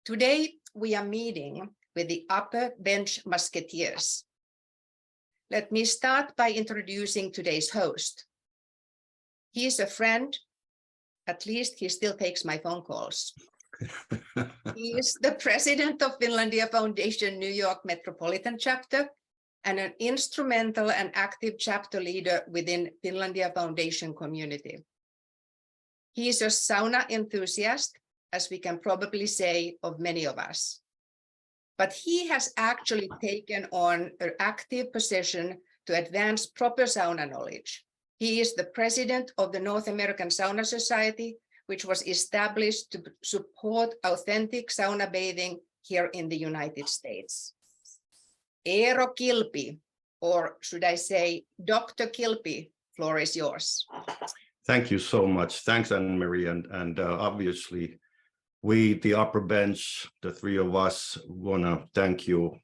Today, we are meeting with the Upper Bench Musketeers. Let me start by introducing today's host. He is a friend, at least he still takes my phone calls. He is the president of Finlandia Foundation New York Metropolitan Chapter and an instrumental and active chapter leader within Finlandia Foundation community. He is a sauna enthusiast, as we can probably say of many of us. But he has actually taken on an active position to advance proper sauna knowledge. He is the president of the North American Sauna Society, which was established to support authentic sauna bathing here in the United States. Eero Kilpi, or should I say Dr. Kilpi, floor is yours. Thank you so much. Thanks, Anne-Marie. And obviously, we, the upper bench, the three of us, want to thank you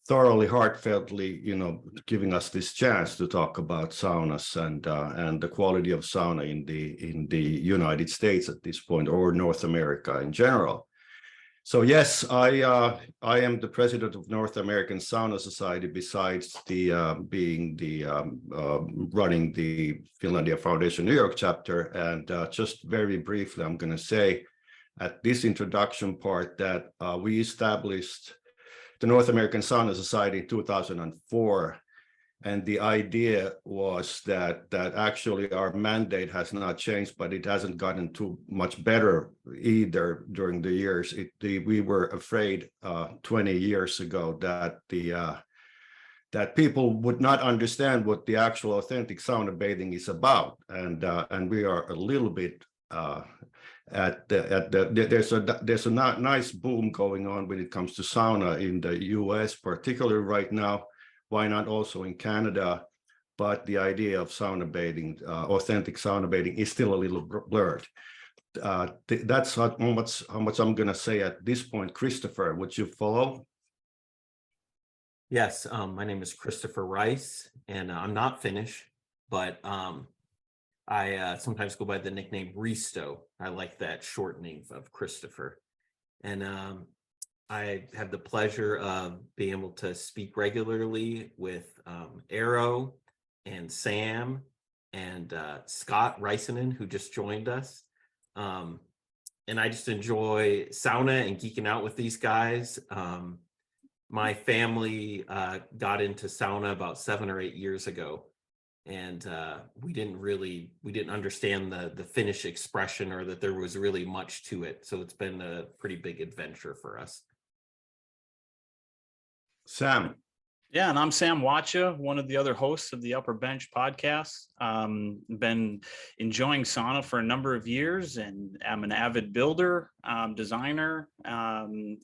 thoroughly, heartfeltly, giving us this chance to talk about saunas and the quality of sauna in the United States at this point, or North America in general. So yes, I am the president of North American Sauna Society, besides being the running the Finlandia Foundation New York chapter. And just very briefly, I'm going to say at this introduction part that we established the North American Sauna Society in 2004. And the idea was that actually our mandate has not changed, but it hasn't gotten too much better either during the years. We were afraid 20 years ago that that people would not understand what the actual authentic sauna bathing is about, and we are a little bit there's a nice boom going on when it comes to sauna in the US, particularly right now. Why not also in Canada? But the idea of sauna bathing, authentic sauna bathing, is still a little blurred. That's how much I'm going to say at this point. Christopher, would you follow? Yes, my name is Christopher Rice, and I'm not Finnish, but I sometimes go by the nickname Risto. I like that shortening of Christopher. And I have the pleasure of being able to speak regularly with Eero and Sam and Scott Räisänen, who just joined us. And I just enjoy sauna and geeking out with these guys. My family got into sauna about 7 or 8 years ago. And we didn't understand the Finnish expression, or that there was really much to it. So it's been a pretty big adventure for us. Sam. Yeah, and I'm Sam Wacha, one of the other hosts of the Upper Bench podcast. Been enjoying sauna for a number of years, and I'm an avid builder, designer, and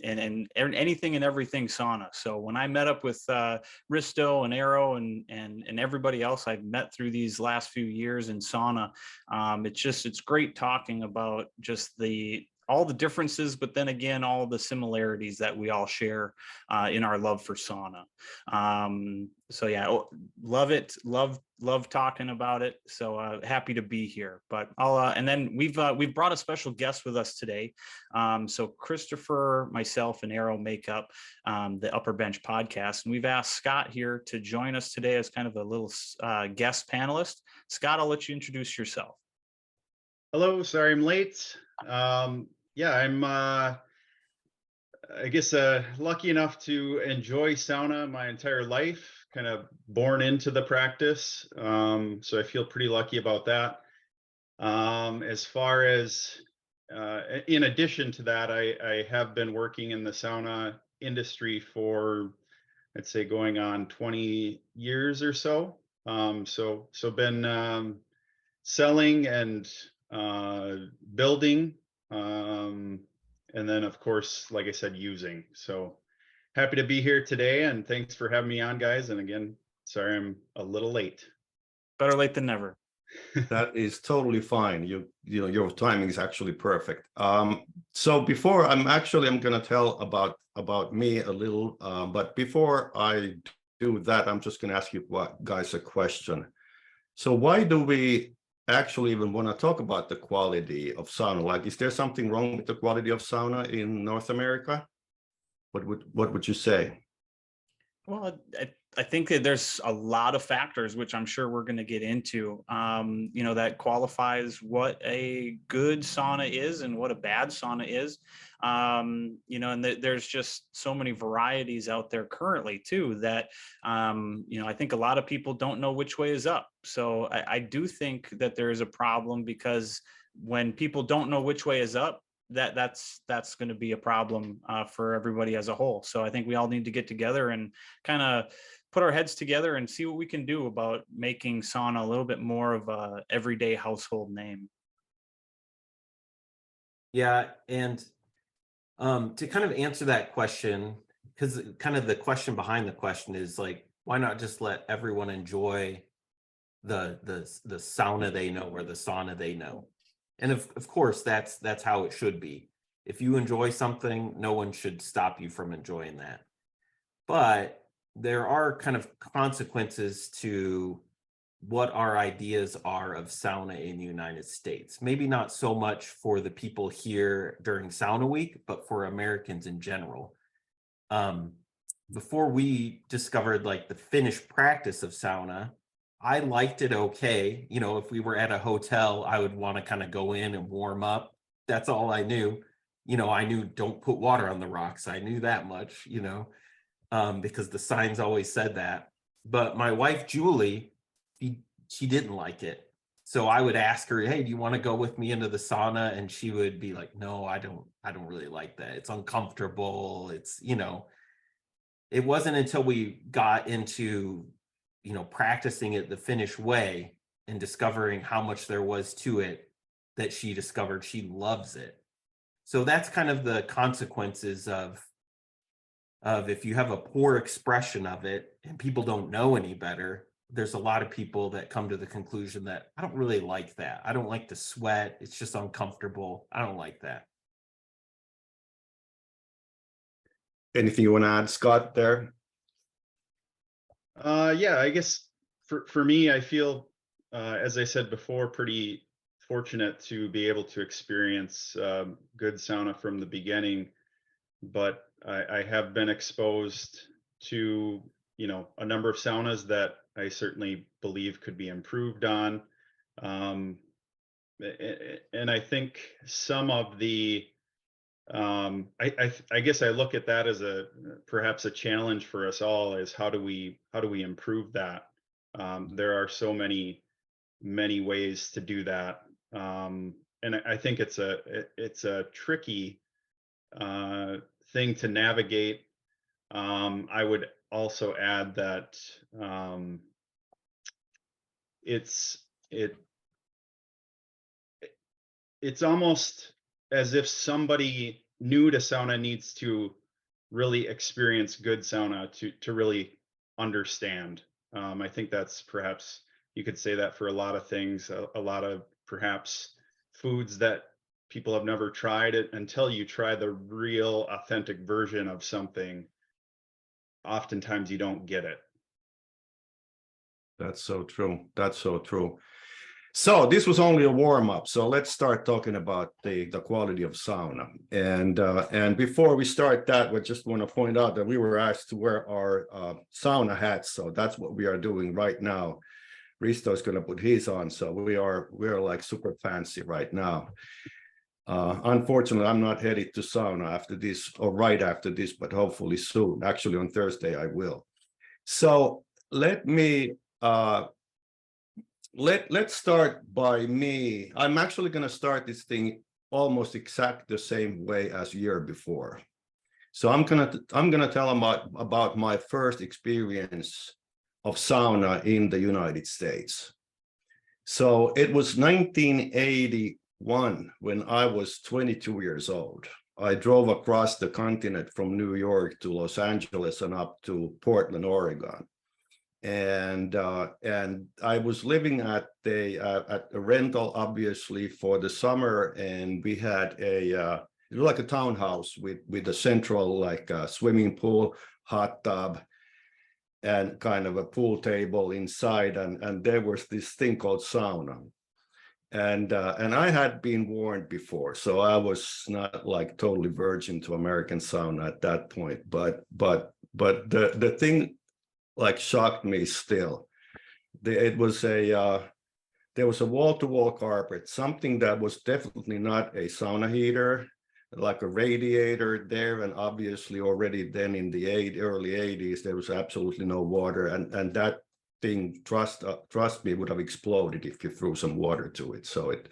anything and everything sauna. So when I met up with Risto and Eero and everybody else I've met through these last few years in sauna, it's great talking about just all the differences, but then again, all the similarities that we all share in our love for sauna. So yeah, love it. Love talking about it. So happy to be here. But and then we've brought a special guest with us today. So Christopher, myself, and Eero make up the Upper Bench podcast, and we've asked Scott here to join us today as kind of a little guest panelist. Scott, I'll let you introduce yourself. Hello, sorry I'm late. Yeah, I'm I guess lucky enough to enjoy sauna my entire life, kind of born into the practice. So I feel pretty lucky about that. As far as in addition to that, I have been working in the sauna industry for, I'd say, going on 20 years or so. So been selling and building, and then of course, like I said, using. So happy to be here today, and thanks for having me on, guys. And again, sorry I'm a little late. Better late than never. That is totally fine. Your timing is actually perfect. So before I'm going to tell about me a little, but before I do that, I'm just going to ask you guys a question. So why do we actually even want to talk about the quality of sauna. Like, is there something wrong with the quality of sauna in North America? What would you say? Well, I think that there's a lot of factors, which I'm sure we're going to get into, that qualifies what a good sauna is and what a bad sauna is. And there's just so many varieties out there currently too that, I think a lot of people don't know which way is up. So I do think that there is a problem, because when people don't know which way is up, that's going to be a problem for everybody as a whole. So I think we all need to get together and kind of put our heads together and see what we can do about making sauna a little bit more of a everyday household name. Yeah, and to kind of answer that question, because kind of the question behind the question is like, why not just let everyone enjoy the sauna they know, or the sauna they know? And of course, that's how it should be. If you enjoy something, no one should stop you from enjoying that. But there are kind of consequences to what our ideas are of sauna in the United States. Maybe not so much for the people here during sauna week, but for Americans in general. Before we discovered like the Finnish practice of sauna, I liked it okay. If we were at a hotel, I would want to kind of go in and warm up. That's all I knew. I knew don't put water on the rocks. I knew that much, because the signs always said that. But my wife, Julie, she didn't like it. So I would ask her, hey, do you want to go with me into the sauna? And she would be like, no, I don't really like that. It's uncomfortable. It's, it wasn't until we got into practicing it the Finnish way and discovering how much there was to it that she discovered she loves it. So that's kind of the consequences of if you have a poor expression of it and people don't know any better, there's a lot of people that come to the conclusion that I don't really like that. I don't like to sweat. It's just uncomfortable. I don't like that. Anything you want to add, Scott, there? Yeah, I guess for me, I feel, as I said before, pretty fortunate to be able to experience good sauna from the beginning. But I have been exposed to, a number of saunas that I certainly believe could be improved on. And I think some of the, I guess I look at that as perhaps a challenge for us all, is how do we improve that? There are so many ways to do that. And I think it's a tricky thing to navigate. I would also add that it's almost as if somebody new to sauna needs to really experience good sauna to really understand. I think that's perhaps, you could say that for a lot of things, a lot of perhaps foods that people have never tried it. Until you try the real authentic version of something, oftentimes you don't get it. That's so true. That's so true. So this was only a warm-up. So let's start talking about the quality of sauna. And before we start that, we just want to point out that we were asked to wear our sauna hats. So that's what we are doing right now. Risto is going to put his on. So we're like super fancy right now. Unfortunately, I'm not headed to sauna after this, or right after this, but hopefully soon. Actually, on Thursday, I will. So let me let's start by me. I'm actually going to start this thing almost exact the same way as year before. So I'm gonna tell about my first experience of sauna in the United States. So it was 1981 when I was 22 years old. I drove across the continent from New York to Los Angeles and up to Portland, Oregon. And I was living at a rental, obviously, for the summer, and we had it was like a townhouse with a central swimming pool, hot tub, and kind of a pool table inside, and there was this thing called sauna. and I had been warned before, so I was not like totally virgin to American sauna at that point. But the thing like shocked me still. It was there was a wall-to-wall carpet, something that was definitely not a sauna heater, like a radiator there, and obviously already then in the early 80s there was absolutely no water, and that thing, trust me, would have exploded if you threw some water to it. So it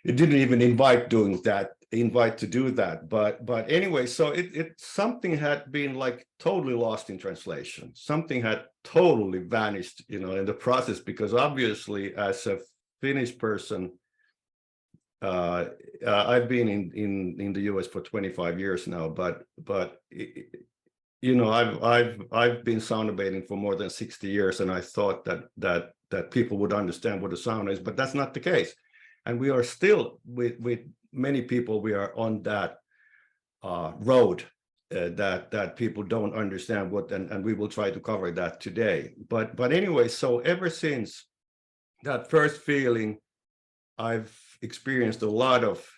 didn't even invite to do that. But anyway, so it something had been like totally lost in translation. Something had totally vanished, you know, in the process, because obviously as a Finnish person, I've been in the US for 25 years now, but you know, I've been sauna bathing for more than 60 years, and I thought that people would understand what a sauna is, but that's not the case. And we are still with many people, we are on that road that people don't understand what, and we will try to cover that today. But anyway, so ever since that first feeling, I've experienced a lot of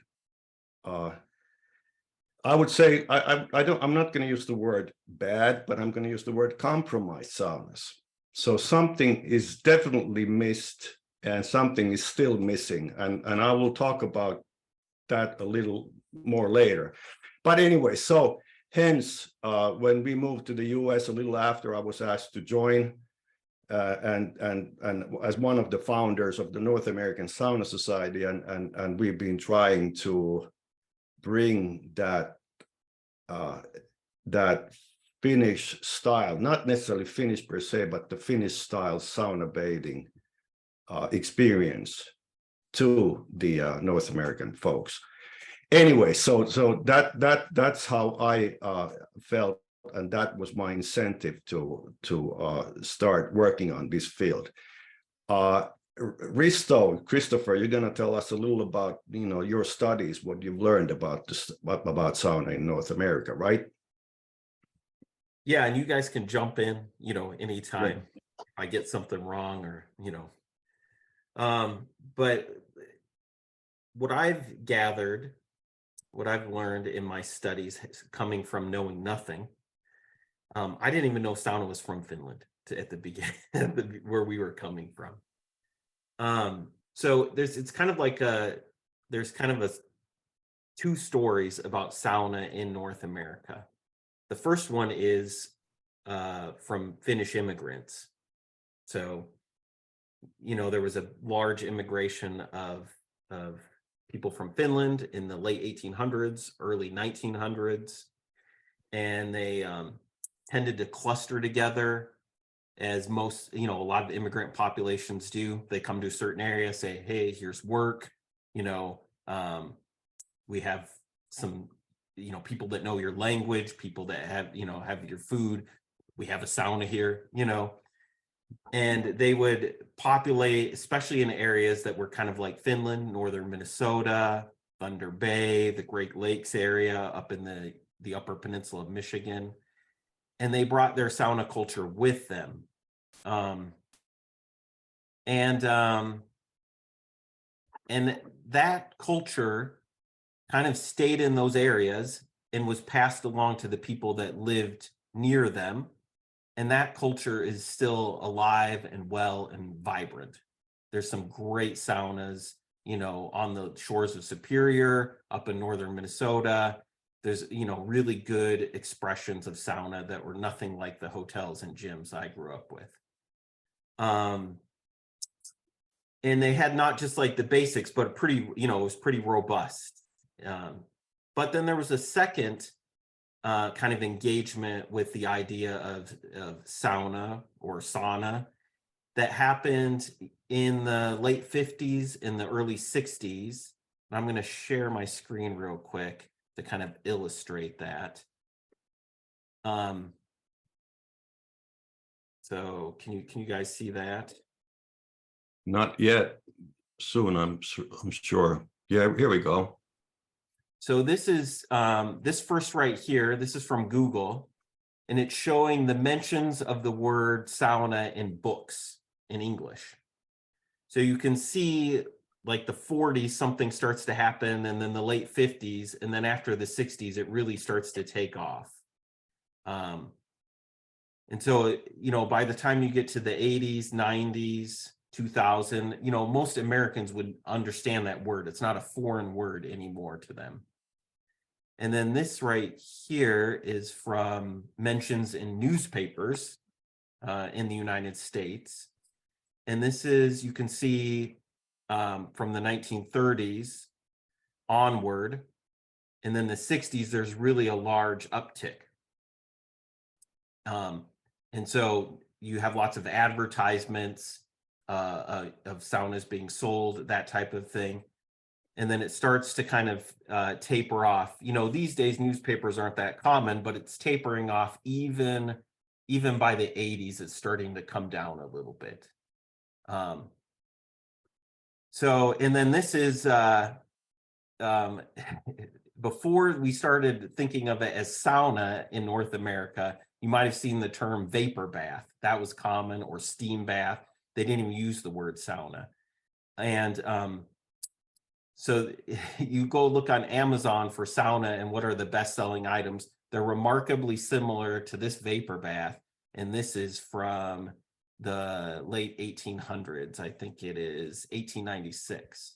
I would say I'm not going to use the word bad, but I'm going to use the word compromised saunas. So something is definitely missed, and something is still missing, and I will talk about that a little more later. But anyway, so hence when we moved to the US a little after, I was asked to join and as one of the founders of the North American Sauna Society, and we've been trying to bring that that Finnish style, not necessarily Finnish per se, but the Finnish style sauna bathing experience to the North American folks. Anyway, so that's how I felt, and that was my incentive to start working on this field. Risto, Christopher, you're going to tell us a little about, you know, your studies, what you've learned about sauna in North America, right? Yeah, and you guys can jump in, you know, anytime if I get something wrong, or, you know. But what I've gathered, what I've learned in my studies, coming from knowing nothing, I didn't even know sauna was from Finland at the beginning, where we were coming from. So it's kind of like there's kind of two stories about sauna in North America. The first one is from Finnish immigrants. So, you know, there was a large immigration of people from Finland in the late 1800s, early 1900s, and they tended to cluster together, as most, you know, a lot of immigrant populations do. They come to a certain area, say, hey, here's work, you know, we have some, you know, people that know your language, people that have, you know, have your food. We have a sauna here, you know, and they would populate, especially in areas that were kind of like Finland, northern Minnesota, Thunder Bay, the Great Lakes area, up in the upper peninsula of Michigan. And they brought their sauna culture with them. And that culture kind of stayed in those areas and was passed along to the people that lived near them. And that culture is still alive and well and vibrant. There's some great saunas, you know, on the shores of Superior, up in northern Minnesota. There's, you know, really good expressions of sauna that were nothing like the hotels and gyms I grew up with. And they had not just like the basics, but pretty, you know, it was pretty robust. But then there was a second kind of engagement with the idea of sauna or sauna that happened in the late 50s, in the early 60s. I'm going to share my screen real quick to kind of illustrate that. So can you guys see that? Not yet. Soon, I'm sure. Yeah, here we go. So this is this first right here. This is from Google, and it's showing the mentions of the word sauna in books in English. So you can see like the 40s, something starts to happen, and then the late 50s, and then after the 60s, it really starts to take off. And so, you know, by the time you get to the 80s, 90s, 2000, you know, most Americans would understand that word. It's not a foreign word anymore to them. And then this right here is from mentions in newspapers in the United States. And this is, you can see from the 1930s onward. And then the 60s, there's really a large uptick. And so you have lots of advertisements of saunas being sold, that type of thing. And then it starts to kind of taper off. You know, these days newspapers aren't that common, but it's tapering off even by the 80s, it's starting to come down a little bit. So, and then this is before we started thinking of it as sauna in North America, you might have seen the term vapor bath. That was common, or steam bath. They didn't even use the word sauna. And so you go look on Amazon for sauna and what are the best-selling items. They're remarkably similar to this vapor bath. And this is from the late 1800s. I think it is 1896.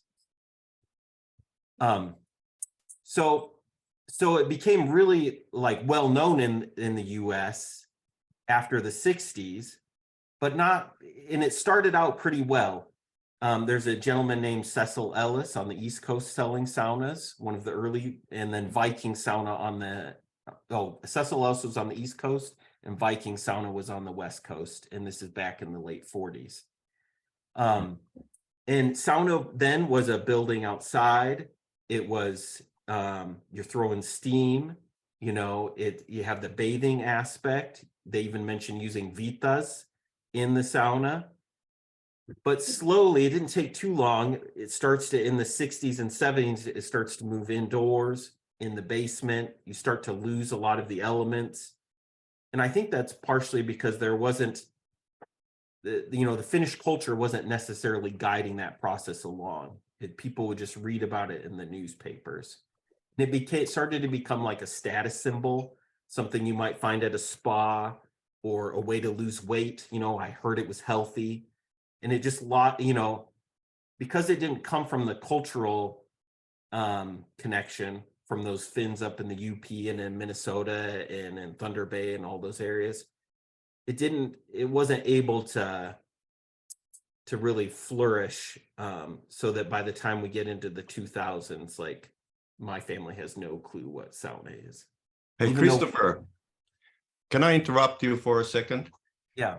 So it became really like well known in the US after the 60s, but not, and it started out pretty well. There's a gentleman named Cecil Ellis on the East Coast selling saunas, one of the early, and then Viking Sauna on the, Cecil Ellis was on the East Coast and Viking Sauna was on the West Coast. And this is back in the late 40s. And sauna then was a building outside. It was, you're throwing steam, you know, you have the bathing aspect. They even mentioned using vitas in the sauna. But slowly, it didn't take too long. It starts to, in the 60s and 70s, it starts to move indoors, in the basement. You start to lose a lot of the elements. And I think that's partially because there wasn't, the Finnish culture wasn't necessarily guiding that process along. People would just read about it in the newspapers. And it started to become like a status symbol, something you might find at a spa or a way to lose weight. You know, I heard it was healthy. And it just, because it didn't come from the cultural connection from those Finns up in the UP and in Minnesota and in Thunder Bay and all those areas, it wasn't able to really flourish, so that by the time we get into the 2000s, like, my family has no clue what sauna is. Hey, Christopher, can I interrupt you for a second? Yeah.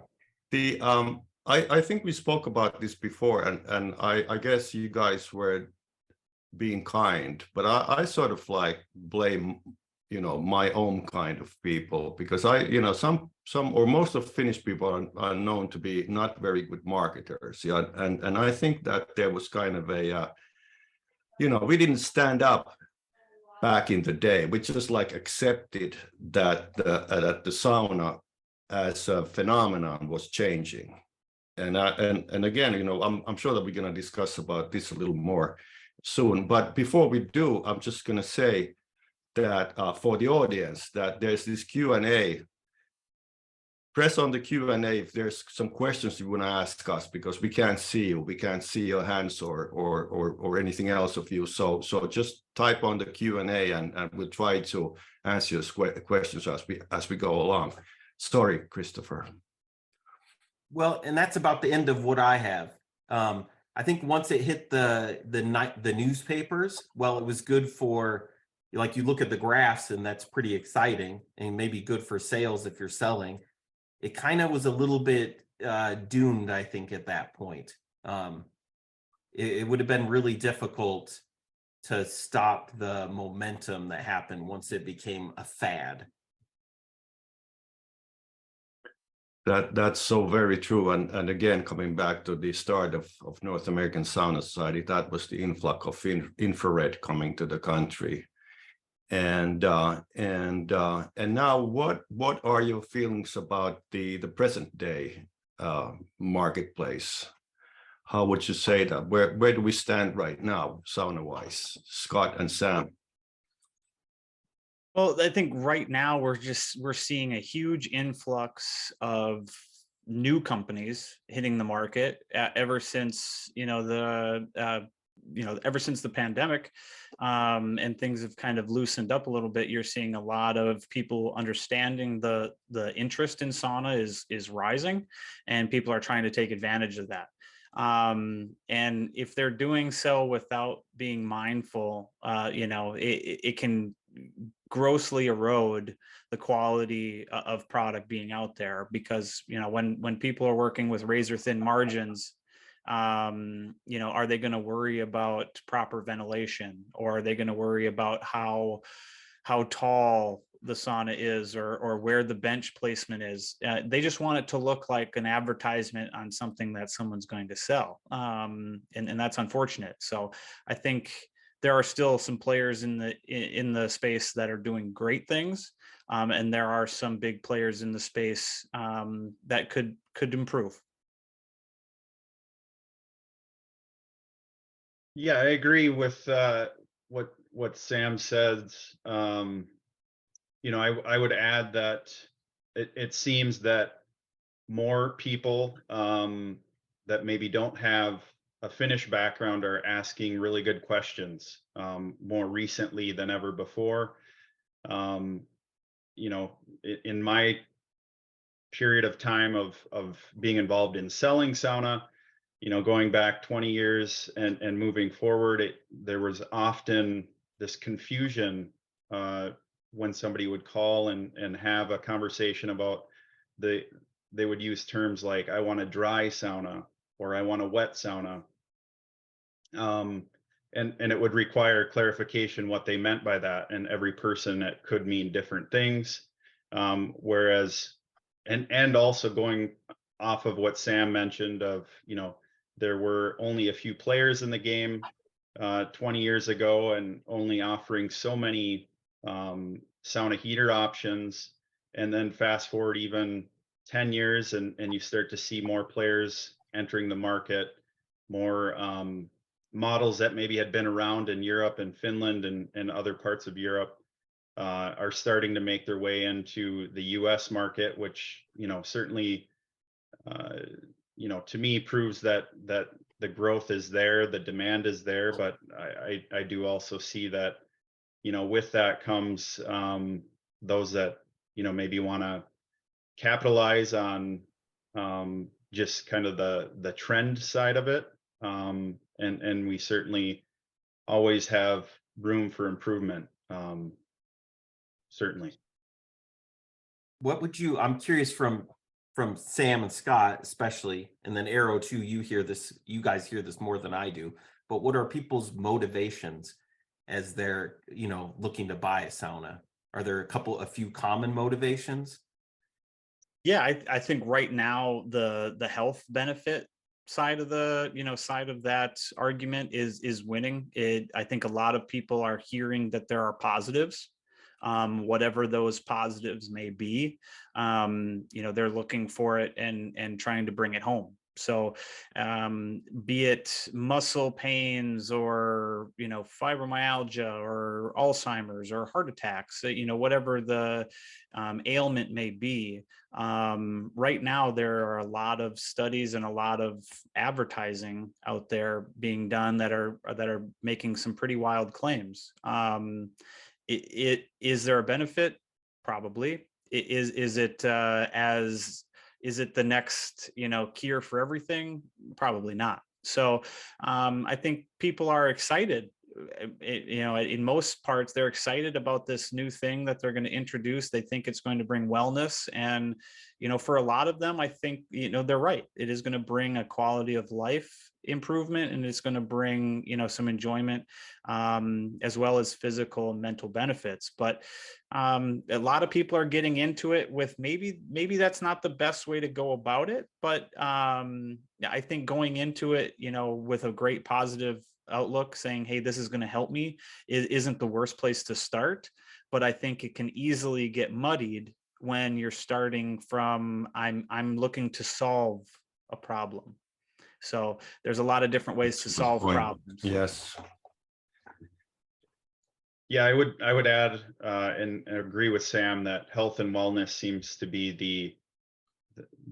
I think we spoke about this before, and I guess you guys were being kind, but I sort of like blame, my own kind of people, because some or most of Finnish people are known to be not very good marketers. Yeah, and I think that there was kind of a, we didn't stand up back in the day. We just like accepted that the sauna as a phenomenon was changing. And again, I'm sure that we're going to discuss about this a little more soon. But before we do, I'm just going to say that for the audience, that there's this Q&A. Press on the Q&A if there's some questions you want to ask us, because we can't see you. We can't see your hands or anything else of you. So just type on the Q&A and we'll try to answer your questions as we go along. Sorry, Christopher. Well, and that's about the end of what I have. I think once it hit the newspapers, well, it was good for, like, you look at the graphs and that's pretty exciting and maybe good for sales if you're selling. It kind of was a little bit doomed, I think, at that point. It would have been really difficult to stop the momentum that happened once it became a fad. That's so very true. And again, coming back to the start of North American Sauna Society, that was the influx of infrared coming to the country. And now what are your feelings about the present day marketplace? how would you say that? Where do we stand right now, sauna-wise, Scott and Sam? Well, I think right now we're seeing a huge influx of new companies hitting the market ever since ever since the pandemic, and things have kind of loosened up a little bit. You're seeing a lot of people understanding the interest in sauna is rising, and people are trying to take advantage of that. And if they're doing so without being mindful, it can grossly erode the quality of product being out there, because when people are working with razor thin margins, are they going to worry about proper ventilation, or are they going to worry about how tall the sauna is, or where the bench placement is? They just want it to look like an advertisement on something that someone's going to sell, and that's unfortunate. So I think there are still some players in the space that are doing great things, and there are some big players in the space that could improve. Yeah, I agree with what Sam says. I would add that it seems that more people that maybe don't have a Finnish background are asking really good questions more recently than ever before. In my period of time of being involved in selling sauna, going back 20 years and moving forward, there was often this confusion when somebody would call and have a conversation about they would use terms like, I want a dry sauna or I want a wet sauna. And it would require clarification what they meant by that. And every person, it could mean different things. Whereas, and also going off of what Sam mentioned of, there were only a few players in the game 20 years ago, and only offering so many sauna heater options. And then fast forward even 10 years and you start to see more players entering the market, more models that maybe had been around in Europe and Finland and other parts of Europe are starting to make their way into the US market, which, certainly to me proves that the growth is there, the demand is there. But I do also see that, with that comes those that, maybe want to capitalize on just kind of the trend side of it. And we certainly always have room for improvement. Certainly. What would you, I'm curious from Sam and Scott especially, and then Eero too, you guys hear this more than I do, but what are people's motivations as they're, looking to buy a sauna? Are there a few common motivations? Yeah, I think right now the health benefit side of that argument is winning. I think a lot of people are hearing that there are positives, whatever those positives may be. They're looking for it and trying to bring it home. So be it muscle pains or, fibromyalgia or Alzheimer's or heart attacks, whatever the ailment may be. Right now, there are a lot of studies and a lot of advertising out there being done that are making some pretty wild claims. Is there a benefit? Probably. Is it the next cure for everything? Probably not. So I think people are excited. In most parts, they're excited about this new thing that they're going to introduce. They think it's going to bring wellness, and for a lot of them, I think they're right. It is going to bring a quality of life improvement, and it's going to bring some enjoyment, as well as physical and mental benefits. But a lot of people are getting into it with maybe that's not the best way to go about it, but I think going into it with a great positive outlook, saying, hey, this is going to help me, isn't the worst place to start. But I think it can easily get muddied when you're starting from I'm looking to solve a problem. So there's a lot of different ways to solve Point. problems. Yes. Yeah, I would add and agree with Sam that health and wellness seems to be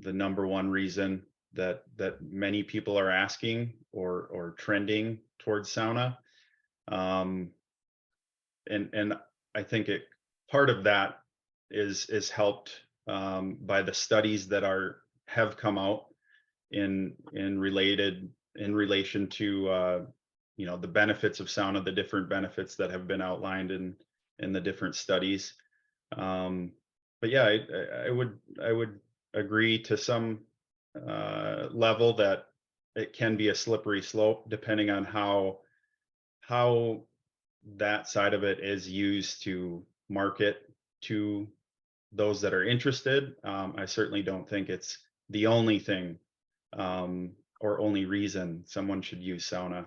the number one reason that many people are asking or trending towards sauna. And I think part of that is helped by the studies that have come out in relation to the benefits of sauna, the different benefits that have been outlined in the different studies. But yeah, I would agree to some level that it can be a slippery slope depending on how that side of it is used to market to those that are interested. I certainly don't think it's the only thing or only reason someone should use sauna.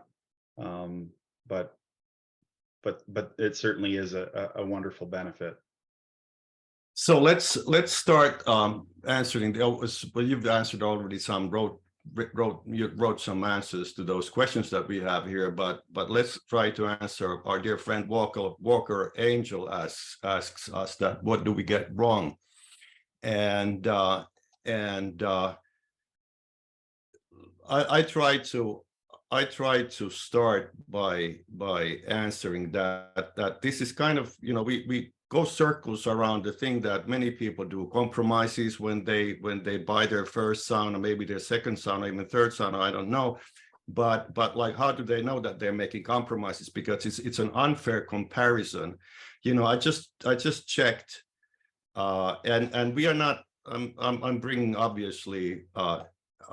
But it certainly is a wonderful benefit. So let's start answering. Well, you've answered already some. You wrote some answers to those questions that we have here, but let's try to answer. Our dear friend Walker Angel asks us that what do we get wrong, and I try to start by answering that this is kind of, we go circles around the thing that many people do, compromises when they buy their first sauna, maybe their second sauna, even third sauna, I don't know. But like, how do they know that they're making compromises? Because it's an unfair comparison. I just checked, and we are not. I'm bringing obviously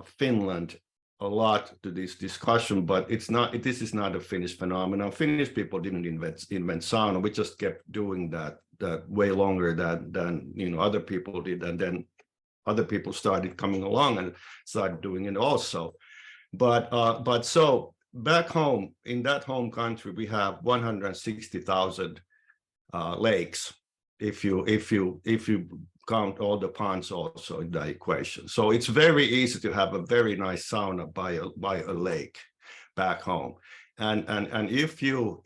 Finland a lot to this discussion, but it's not. This is not a Finnish phenomenon. Finnish people didn't invent sauna. We just kept doing that way longer than other people did, and then other people started coming along and started doing it also. But so back home in that home country, we have 160,000 lakes. If you count all the ponds also in the equation. So it's very easy to have a very nice sauna by a lake back home. And if you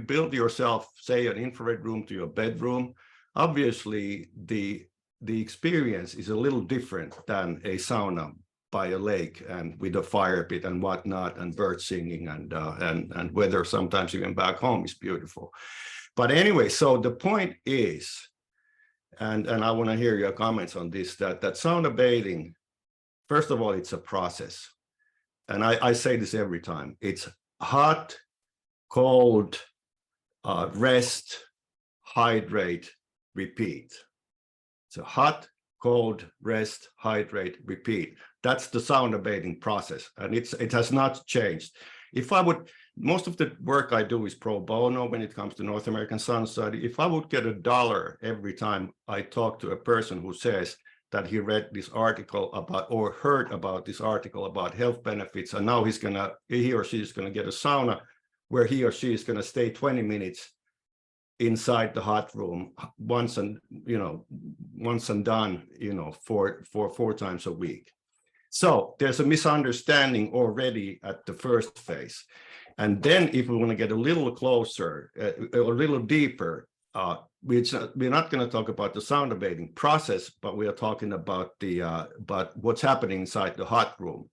build yourself, say, an infrared room to your bedroom, obviously the experience is a little different than a sauna by a lake and with a fire pit and whatnot and birds singing and weather sometimes even back home is beautiful. But anyway, so the point is, and I want to hear your comments on this, that sauna bathing, first of all, it's a process. And I say this every time. It's hot, cold, rest, hydrate, repeat. So hot, cold, rest, hydrate, repeat. That's the sauna bathing process. And it has not changed. Most of the work I do is pro bono when it comes to North American Sauna Society. If I would get $1 every time I talk to a person who says that he read this article about or heard about this article about health benefits, and now he or she is gonna get a sauna where he or she is gonna stay 20 minutes inside the hot room once and done, for 4 times a week. So there's a misunderstanding already at the first phase. And then if we want to get a little closer, a little deeper, we're not going to talk about the sauna bathing process, but we are talking about but what's happening inside the hot room.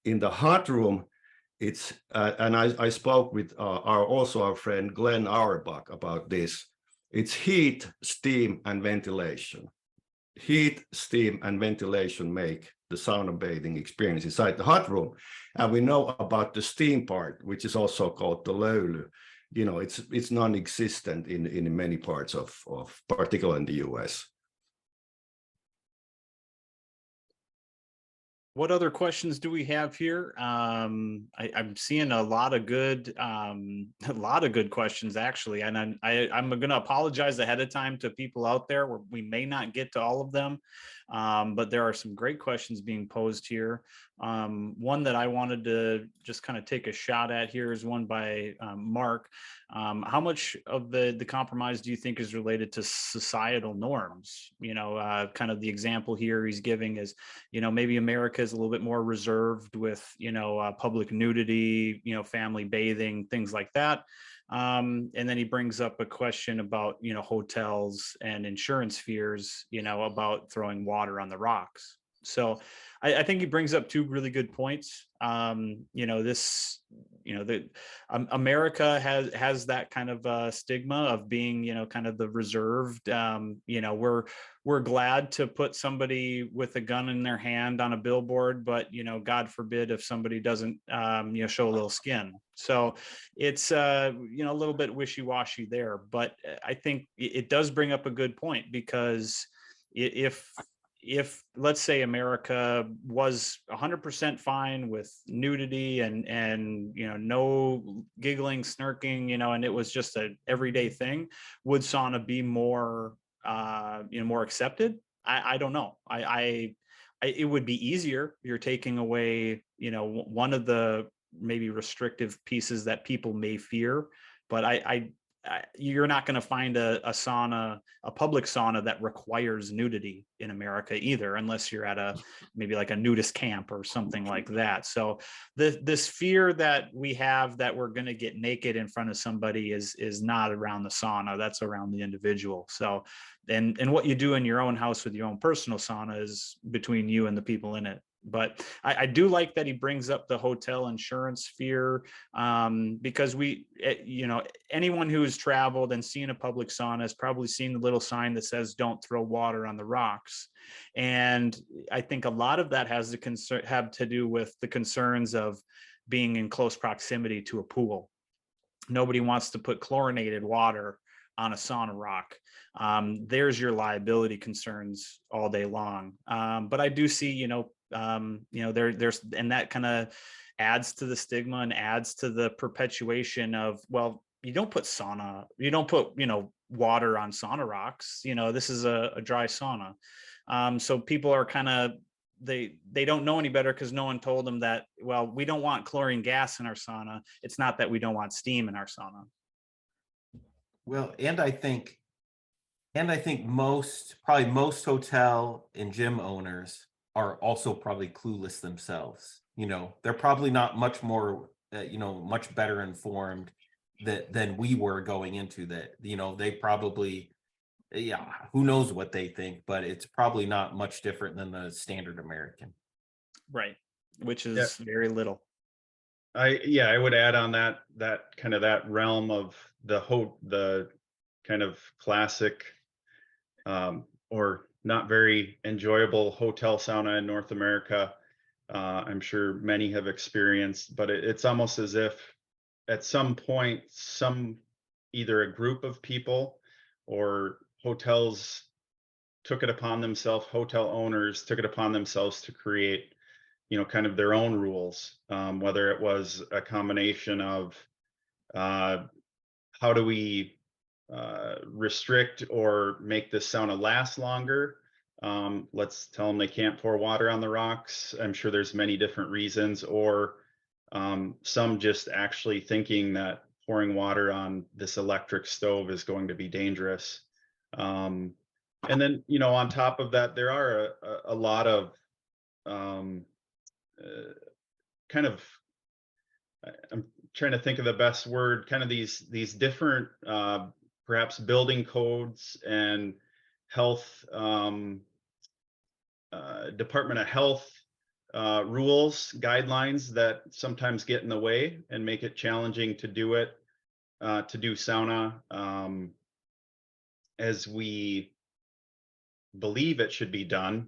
In the hot room, it's and I spoke with our friend Glenn Auerbach about this. It's heat, steam, and ventilation. Heat, steam, and ventilation make the sauna bathing experience inside the hot room. And we know about the steam part, which is also called the löyly. It's non-existent in many parts of particularly in the US. What other questions do we have here? I'm seeing a lot of good questions actually, and I'm going to apologize ahead of time to people out there where we may not get to all of them, but there are some great questions being posed here. One that I wanted to just kind of take a shot at here is one by Mark. How much of the compromise do you think is related to societal norms? Kind of the example here he's giving is, maybe America is a little bit more reserved with, public nudity, family bathing, things like that. And then he brings up a question about, hotels and insurance fears, about throwing water on the rocks. So I think he brings up two really good points. America has that kind of stigma of being, kind of the reserved. We're glad to put somebody with a gun in their hand on a billboard, but God forbid if somebody doesn't, show a little skin. So it's a little bit wishy-washy there. But I think it does bring up a good point, because if let's say America was 100% fine with nudity and no giggling, snarking, and it was just an everyday thing, would sauna be more more accepted? I don't know. It would be easier. You're taking away one of the maybe restrictive pieces that people may fear, but you're not going to find a sauna, a public sauna, that requires nudity in America either, unless you're at maybe like a nudist camp or something like that. So this fear that we have that we're going to get naked in front of somebody is not around the sauna. That's around the individual. So and what you do in your own house with your own personal sauna is between you and the people in it. But I do like that he brings up the hotel insurance fear, because anyone who has traveled and seen a public sauna has probably seen the little sign that says "Don't throw water on the rocks," and I think a lot of that have to do with the concerns of being in close proximity to a pool. Nobody wants to put chlorinated water on a sauna rock. There's your liability concerns all day long. But I do see, there's, and that kind of adds to the stigma and adds to the perpetuation of, well, you don't put water on sauna rocks. This is a dry sauna. So people are kind of, they don't know any better, because no one told them that, well, we don't want chlorine gas in our sauna. It's not that we don't want steam in our sauna. Well, and I think most hotel and gym owners are also probably clueless themselves. They're probably not much more, much better informed than we were going into that. They probably, who knows what they think, but it's probably not much different than the standard American. Right. Which is very little. I would add on that kind of that realm of the kind of classic or not very enjoyable hotel sauna in North America. I'm sure many have experienced, but it's almost as if at some point, either a group of people or hotel owners took it upon themselves to create, kind of their own rules, whether it was a combination of how do we restrict or make this sauna last longer. Let's tell them they can't pour water on the rocks. I'm sure there's many different reasons, or some just actually thinking that pouring water on this electric stove is going to be dangerous. And then, on top of that, there are a lot of kind of, I'm trying to think of the best word, kind of these different perhaps building codes and health, Department of Health rules, guidelines that sometimes get in the way and make it challenging to do sauna as we believe it should be done,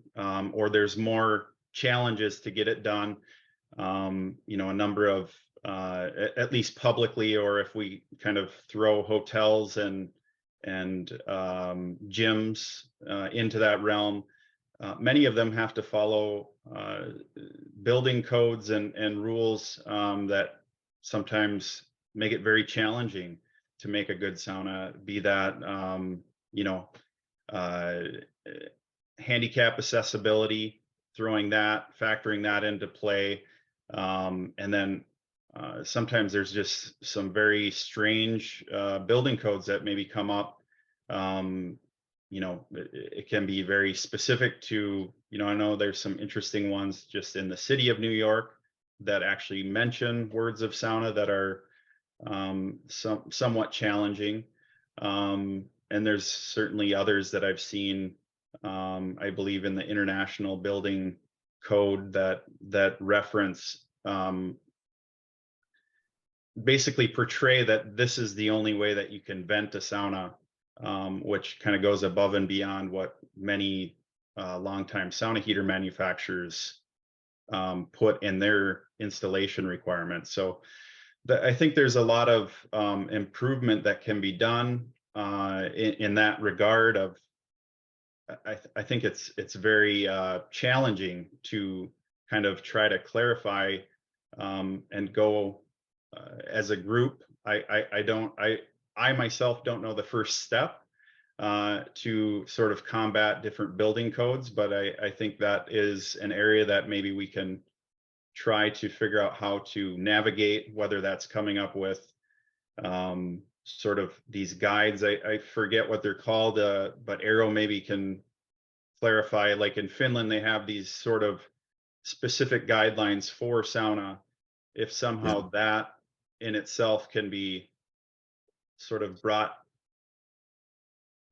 or there's more challenges to get it done. A number of at least publicly, or if we kind of throw hotels and gyms into that realm, many of them have to follow building codes and rules that sometimes make it very challenging to make a good sauna, be that handicap accessibility, factoring that into play, and then sometimes there's just some very strange building codes that maybe come up it can be very specific to, I know there's some interesting ones just in the city of New York that actually mention words of sauna that are somewhat challenging. And there's certainly others that I've seen, I believe in the International Building Code that reference, basically portray that this is the only way that you can vent a sauna, which kind of goes above and beyond what many longtime sauna heater manufacturers put in their installation requirements. So I think there's a lot of improvement that can be done in that regard. I think it's very challenging to kind of try to clarify and go as a group. I myself don't know the first step to sort of combat different building codes, but I think that is an area that maybe we can try to figure out how to navigate, whether that's coming up with sort of these guides. I forget what they're called, but Eero maybe can clarify. Like in Finland, they have these sort of specific guidelines for sauna. If somehow that in itself can be sort of brought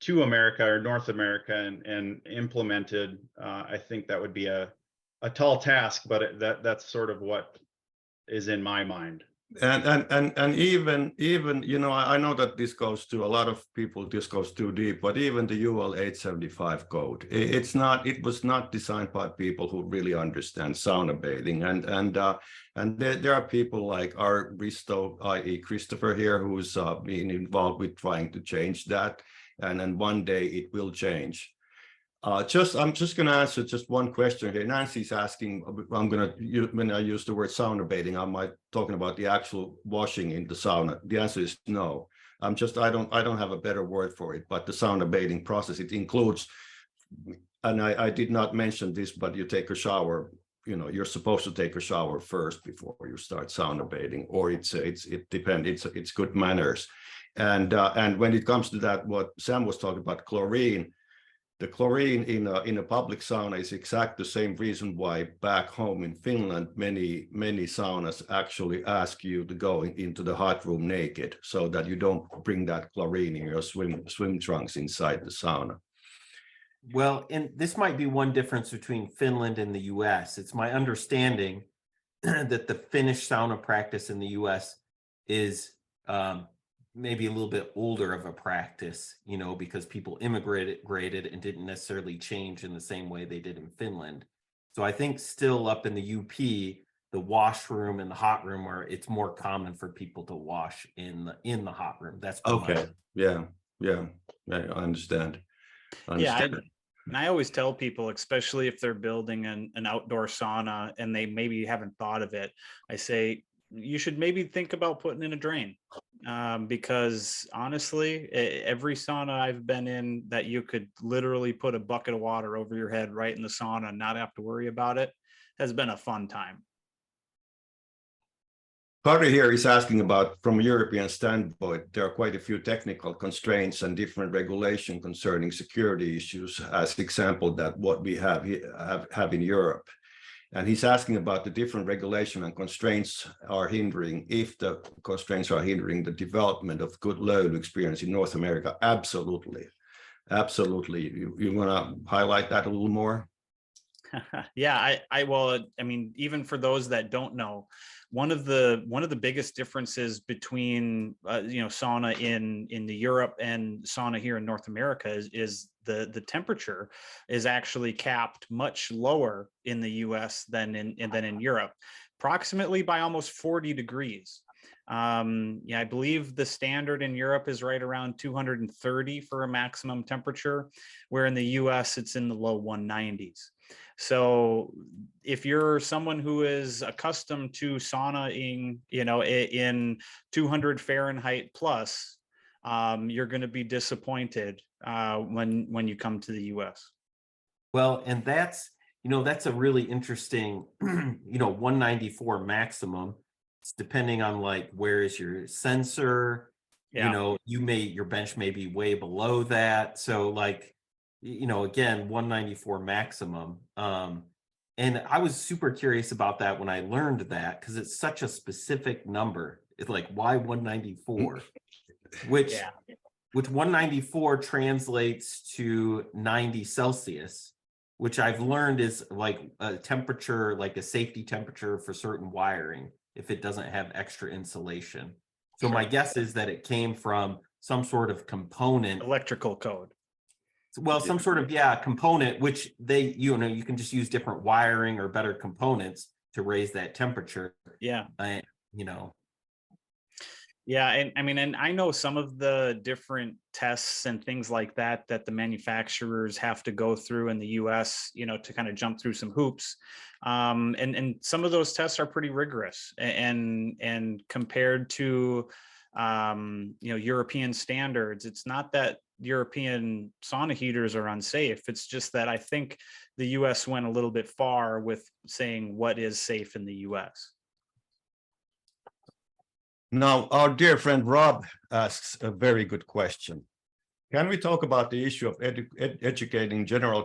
to America or North America and implemented, I think that would be a tall task, but that's sort of what is in my mind. And even I know that this goes to a lot of people, this goes too deep, but even the UL 875 code, it was not designed by people who really understand sauna bathing, and there are people like our Risto, i.e. Christopher here, who's been involved with trying to change that, and then one day it will change. I'm just going to answer just one question here. Nancy's asking, when I use the word sauna bathing, am I talking about the actual washing in the sauna? The answer is no. I don't have a better word for it, but the sauna bathing process, it includes, and I did not mention this, but you take a shower, you're supposed to take a shower first before you start sauna bathing, or it depends, it's good manners. And when it comes to that, what Sam was talking about, chlorine, the chlorine in a public sauna is exactly the same reason why back home in Finland, many saunas actually ask you to go into the hot room naked, so that you don't bring that chlorine in your swim trunks inside the sauna. Well, and this might be one difference between Finland and the US. It's my understanding that the Finnish sauna practice in the US is maybe a little bit older of a practice, because people immigrated and didn't necessarily change in the same way they did in Finland. So I think still up in the UP, the washroom and the hot room, where it's more common for people to wash in the hot room. That's okay. Yeah, I understand. Yeah, and I always tell people, especially if they're building an outdoor sauna and they maybe haven't thought of it, I say you should maybe think about putting in a drain, because honestly, every sauna I've been in that you could literally put a bucket of water over your head right in the sauna and not have to worry about it has been a fun time. Kari here is asking about, from a European standpoint, there are quite a few technical constraints and different regulation concerning security issues, as example that what we have in Europe. And he's asking about the different regulation and constraints are hindering, if the constraints are hindering the development of good load experience in North America. Absolutely. You want to highlight that a little more? Yeah, I mean, even for those that don't know, one of the biggest differences between sauna in the Europe and sauna here in North America is the temperature is actually capped much lower in the US than in Europe, approximately by almost 40 degrees. I believe the standard in Europe is right around 230 for a maximum temperature, where in the US it's in the low 190s. So if you're someone who is accustomed to saunaing, in 200 Fahrenheit plus, you're going to be disappointed when you come to the US. Well, and that's a really interesting, 194 maximum. It's depending on like, where is your sensor, your bench may be way below that. So like, again, 194 maximum. And I was super curious about that when I learned that, because it's such a specific number. It's like, why 194? Which Yeah. 194 translates to 90 Celsius, which I've learned is like a temperature, like a safety temperature for certain wiring, if it doesn't have extra insulation. So my guess is that it came from some sort of component, Electrical code. well, some sort of component, which you can just use different wiring or better components to raise that temperature. Yeah. you know Yeah, and I mean, and I know some of the different tests and things like that that the manufacturers have to go through in the US, to kind of jump through some hoops. And some of those tests are pretty rigorous, and compared to European standards, it's not that European sauna heaters are unsafe. It's just that I think the US went a little bit far with saying what is safe in the US. Now, our dear friend Rob asks a very good question. Can we talk about the issue of educating general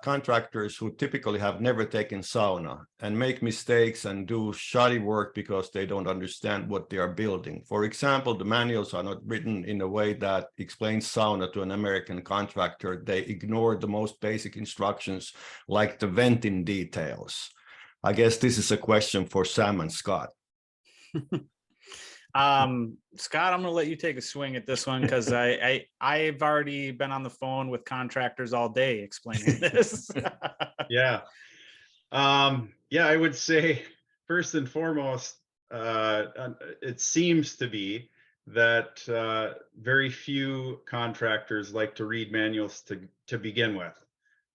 contractors who typically have never taken sauna and make mistakes and do shoddy work because they don't understand what they are building? For example, the manuals are not written in a way that explains sauna to an American contractor. They ignore the most basic instructions, like the venting details. I guess this is a question for Sam and Scott. Scott, I'm going to let you take a swing at this one, because I've already been on the phone with contractors all day explaining this. Yeah. I would say first and foremost, it seems to be that very few contractors like to read manuals to begin with.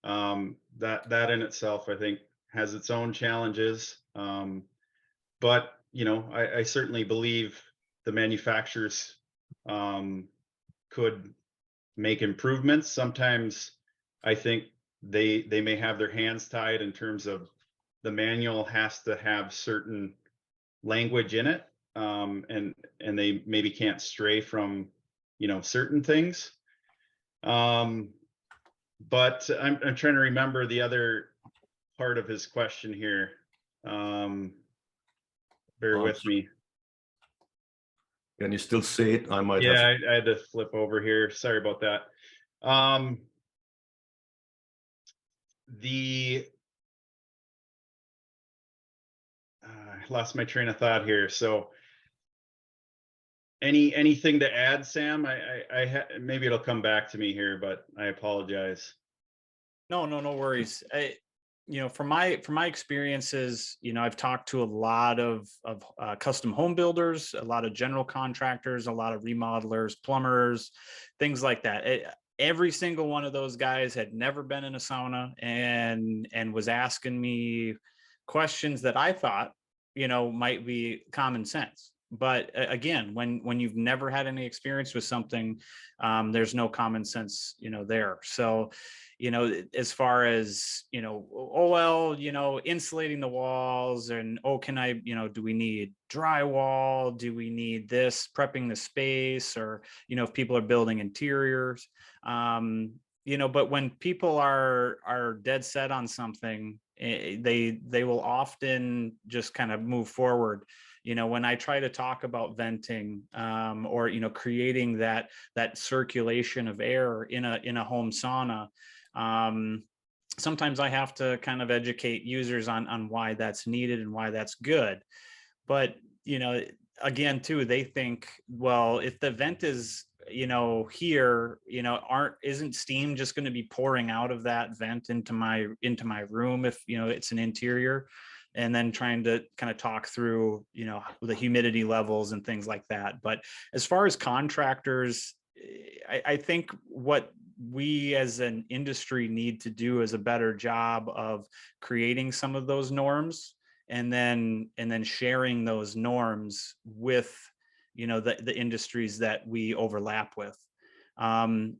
That in itself, I think, has its own challenges. But I certainly believe the manufacturers could make improvements. Sometimes I think they may have their hands tied in terms of the manual has to have certain language in it, and they maybe can't stray from certain things. But I'm trying to remember the other part of his question here. Bear with me. Can you still see it? I might Yeah, have. I had to flip over here. Sorry about that. I lost my train of thought here. So anything to add, Sam? Maybe it'll come back to me here, but I apologize. No worries. From my experiences, I've talked to a lot of custom home builders, a lot of general contractors, a lot of remodelers, plumbers, things like that. Every single one of those guys had never been in a sauna and was asking me questions that I thought, might be common sense. But again, when you've never had any experience with something, there's no common sense, there. So, as far as, insulating the walls, and, can I, do we need drywall? Do we need this, prepping the space? Or, if people are building interiors, but when people are dead set on something, they will often just kind of move forward. When I try to talk about venting, or creating that circulation of air in a home sauna, sometimes I have to kind of educate users on why that's needed and why that's good. But again, too, they think, well, if the vent is here, isn't steam just going to be pouring out of that vent into my room if it's an interior? And then trying to kind of talk through the humidity levels and things like that. But as far as contractors, I think what we as an industry need to do is a better job of creating some of those norms, and then sharing those norms with the industries that we overlap with.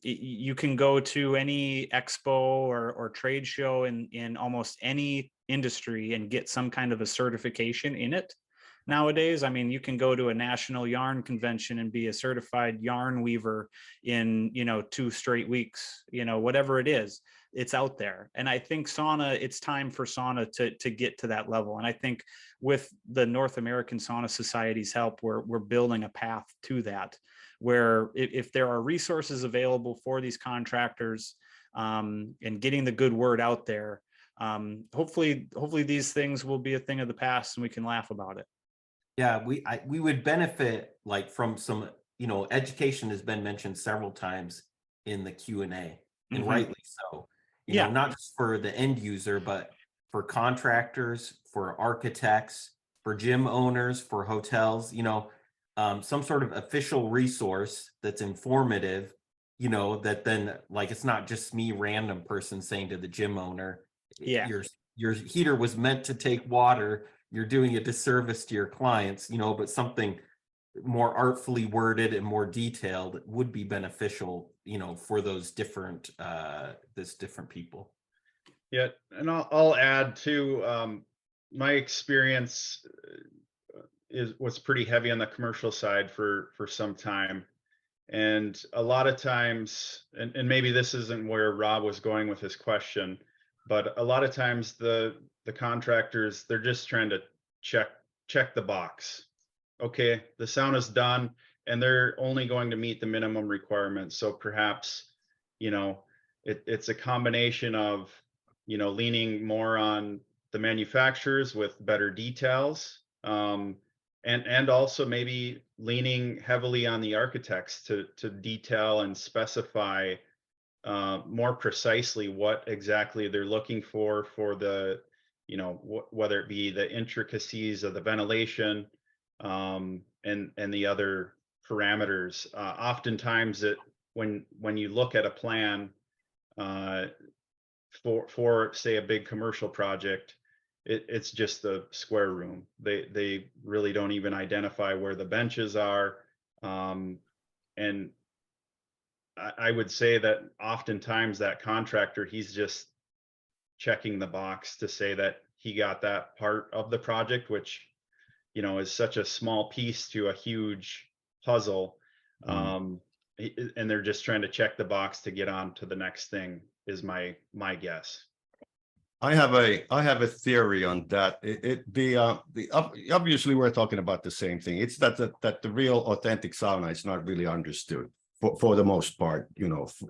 You can go to any expo or trade show in almost any industry and get some kind of a certification in it. nowadays. I mean, you can go to a national yarn convention and be a certified yarn weaver in, 2 straight weeks, whatever it is, it's out there. And I think sauna, it's time for sauna to get to that level. And I think with the North American Sauna Society's help, we're building a path to that, where if there are resources available for these contractors, and getting the good word out there, hopefully these things will be a thing of the past and we can laugh about it. Yeah, we would benefit like from some, education has been mentioned several times in the Q&A, and Mhm. rightly so. Yeah. Not just for the end user, but for contractors, for architects, for gym owners, for hotels, some sort of official resource that's informative, that then, like, it's not just me, random person, saying to the gym owner, Yeah. your heater was meant to take water, you're doing a disservice to your clients, but something more artfully worded and more detailed would be beneficial, for those different different people. Yeah, and I'll add too, my experience was pretty heavy on the commercial side for some time. And a lot of times, and maybe this isn't where Rob was going with his question, but a lot of times the contractors, they're just trying to check the box. Okay, the sauna's done, and they're only going to meet the minimum requirements. So perhaps, it's a combination of, leaning more on the manufacturers with better details, and also maybe leaning heavily on the architects to detail and specify more precisely what exactly they're looking for the, whether it be the intricacies of the ventilation, and the other parameters. Oftentimes when you look at a plan for say a big commercial project, it's just the square room. They really don't even identify where the benches are. And I would say that oftentimes that contractor, he's just checking the box to say that he got that part of the project, which, is such a small piece to a huge puzzle. And they're just trying to check the box to get on to the next thing, is my guess. I have a theory on that. Obviously we're talking about the same thing. It's that the real authentic sauna is not really understood for the most part,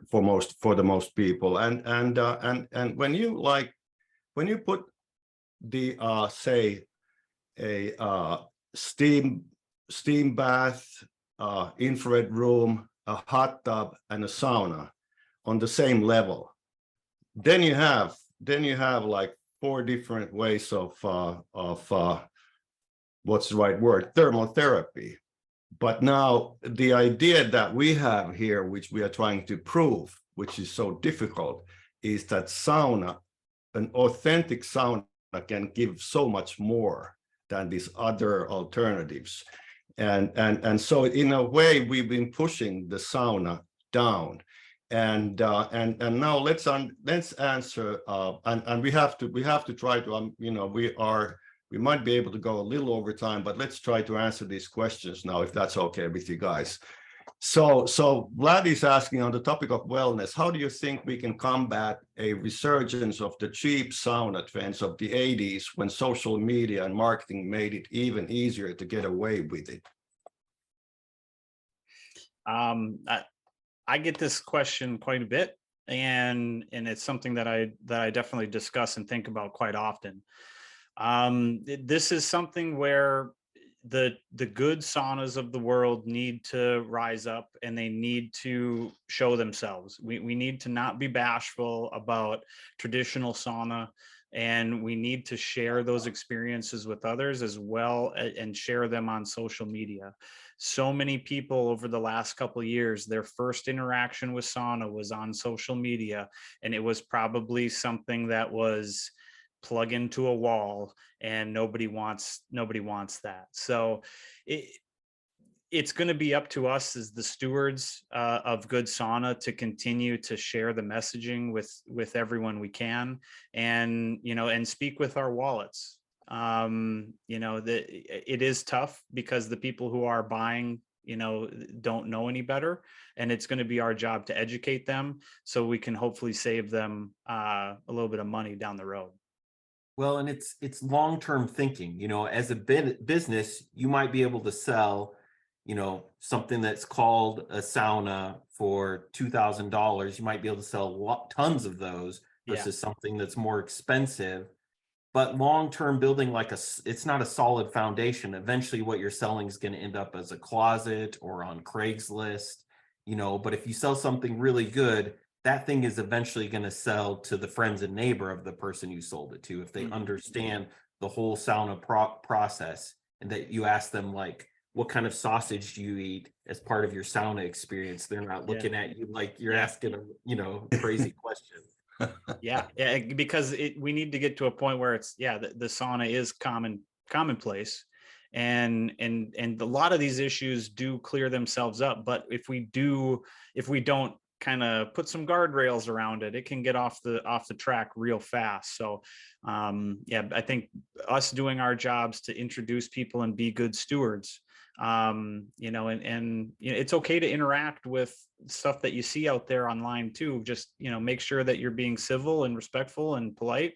for the most people. And when you put the say a steam bath, infrared room, a hot tub, and a sauna on the same level, then you have like 4 different ways of what's the right word, thermotherapy. But now the idea that we have here, which we are trying to prove, which is so difficult, is that sauna, an authentic sauna, can give so much more than these other alternatives. And so in a way we've been pushing the sauna down. And now let's answer, and we have to try to, we might be able to go a little over time, but let's try to answer these questions now, if that's okay with you guys. So Vlad is asking, on the topic of wellness, how do you think we can combat a resurgence of the cheap sauna trends of the 80s, when social media and marketing made it even easier to get away with it? I get this question quite a bit, and it's something that I definitely discuss and think about quite often. This is something where the good saunas of the world need to rise up, and they need to show themselves. We need to not be bashful about traditional sauna, and we need to share those experiences with others as well, and share them on social media. So many people over the last couple of years, their first interaction with sauna was on social media, and it was probably something that was plug into a wall, and nobody wants that. So it's going to be up to us as the stewards of good sauna to continue to share the messaging with everyone we can, and and speak with our wallets. You know, that it is tough because the people who are buying, you know, don't know any better, and it's going to be our job to educate them so we can hopefully save them a little bit of money down the road. Well, and it's long-term thinking, you know, as a business, you might be able to sell, you know, something that's called a sauna for $2,000. You might be able to sell tons of those versus something that's more expensive. But long-term building, like it's not a solid foundation. Eventually what you're selling is going to end up as a closet or on Craigslist, you know, but if you sell something really good, that thing is eventually going to sell to the friends and neighbor of the person you sold it to, if they understand the whole sauna process, and that you ask them, like, what kind of sausage do you eat as part of your sauna experience? They're not looking at you like you're asking a, you know, crazy question. Yeah, because we need to get to a point where it's the sauna is commonplace, and a lot of these issues do clear themselves up. But if we don't kind of put some guardrails around it, it can get off the track real fast. So I think us doing our jobs to introduce people and be good stewards, you know, and you know, it's okay to interact with stuff that you see out there online too. Just, you know, make sure that you're being civil and respectful and polite,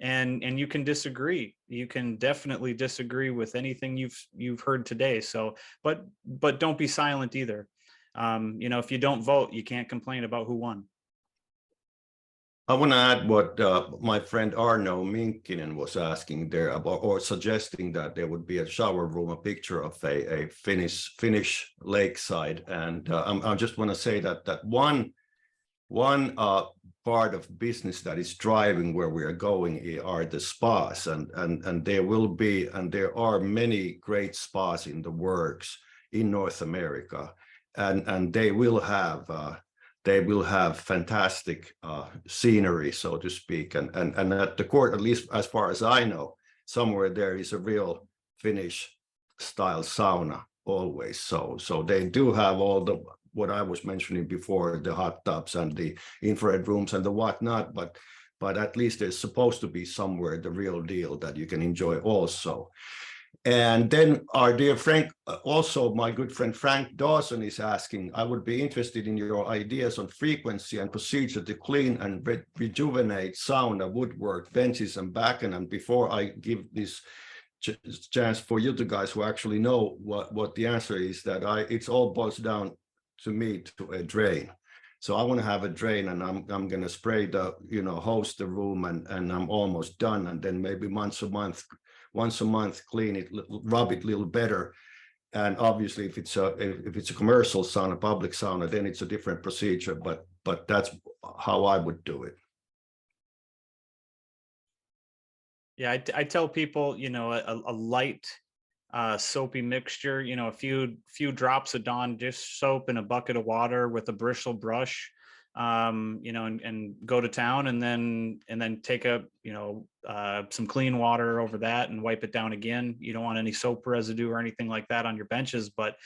and you can disagree. You can definitely disagree with anything you've heard today. So, but don't be silent either. You know, if you don't vote, you can't complain about who won. I want to add what my friend Arno Minkkinen was asking there about, or suggesting that there would be a shower room, a picture of a Finnish lakeside. And I just want to say that one part of business that is driving where we are going are the spas, and there will be, and there are many great spas in the works in North America, and they will have fantastic scenery, so to speak, and at the court, at least as far as I know, somewhere there is a real Finnish style sauna always. So they do have all the, what I was mentioning before, the hot tubs and the infrared rooms and the whatnot, but at least there's supposed to be somewhere the real deal that you can enjoy also. And then our dear Frank, also my good friend Frank Dawson is asking, I would be interested in your ideas on frequency and procedure to clean and rejuvenate sauna, woodwork, benches and backen. And before I give this chance for you two guys who actually know what the answer is, that it's all boils down to me to a drain. So I want to have a drain, and I'm going to spray the, you know, hose the room, and I'm almost done. And then maybe once a month clean it, rub it a little better. And obviously if it's a commercial sauna, public sauna, then it's a different procedure, but that's how I would do it. Yeah, I tell people, you know, a light soapy mixture, you know, a few drops of Dawn dish soap in a bucket of water with a bristle brush, you know, and go to town, and then take a, you know, some clean water over that and wipe it down again. You don't want any soap residue or anything like that on your benches, but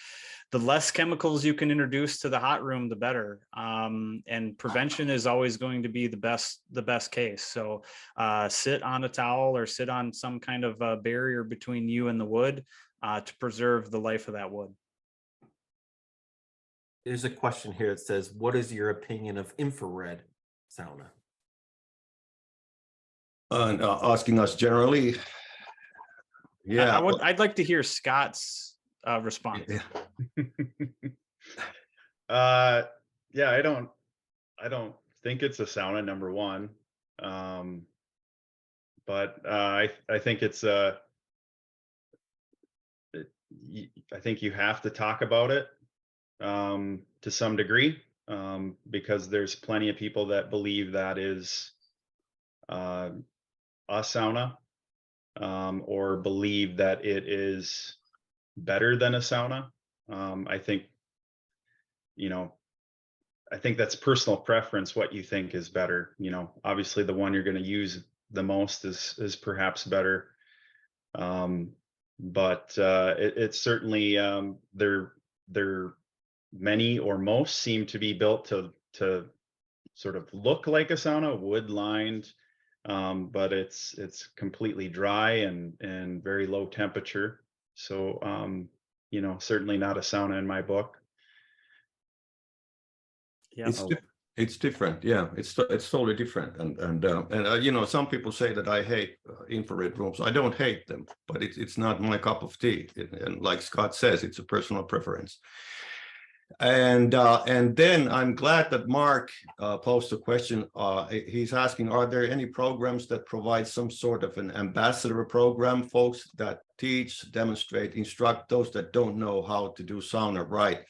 the less chemicals you can introduce to the hot room, the better. And prevention is always going to be the best case. So sit on a towel or sit on some kind of barrier between you and the wood to preserve the life of that wood. There's a question here that says, what is your opinion of infrared sauna? Asking us generally. Yeah, I'd like to hear Scott's response. Yeah, I don't think it's a sauna, number one. But I think it's I think you have to talk about it to some degree, because there's plenty of people that believe that is a sauna, or believe that it is better than a sauna. I think, you know, I think that's personal preference, what you think is better. You know, obviously the one you're going to use the most is perhaps better. But it's certainly, there many or most seem to be built to sort of look like a sauna, wood lined, but it's completely dry and very low temperature. So, certainly not a sauna in my book. Yeah. It's different. Yeah, it's totally different. And some people say that I hate infrared rooms. I don't hate them, but it's not my cup of tea. And like Scott says, it's a personal preference. And then I'm glad that Mark posed a question. He's asking, are there any programs that provide some sort of an ambassador program, folks that teach, demonstrate, instruct those that don't know how to do sauna right?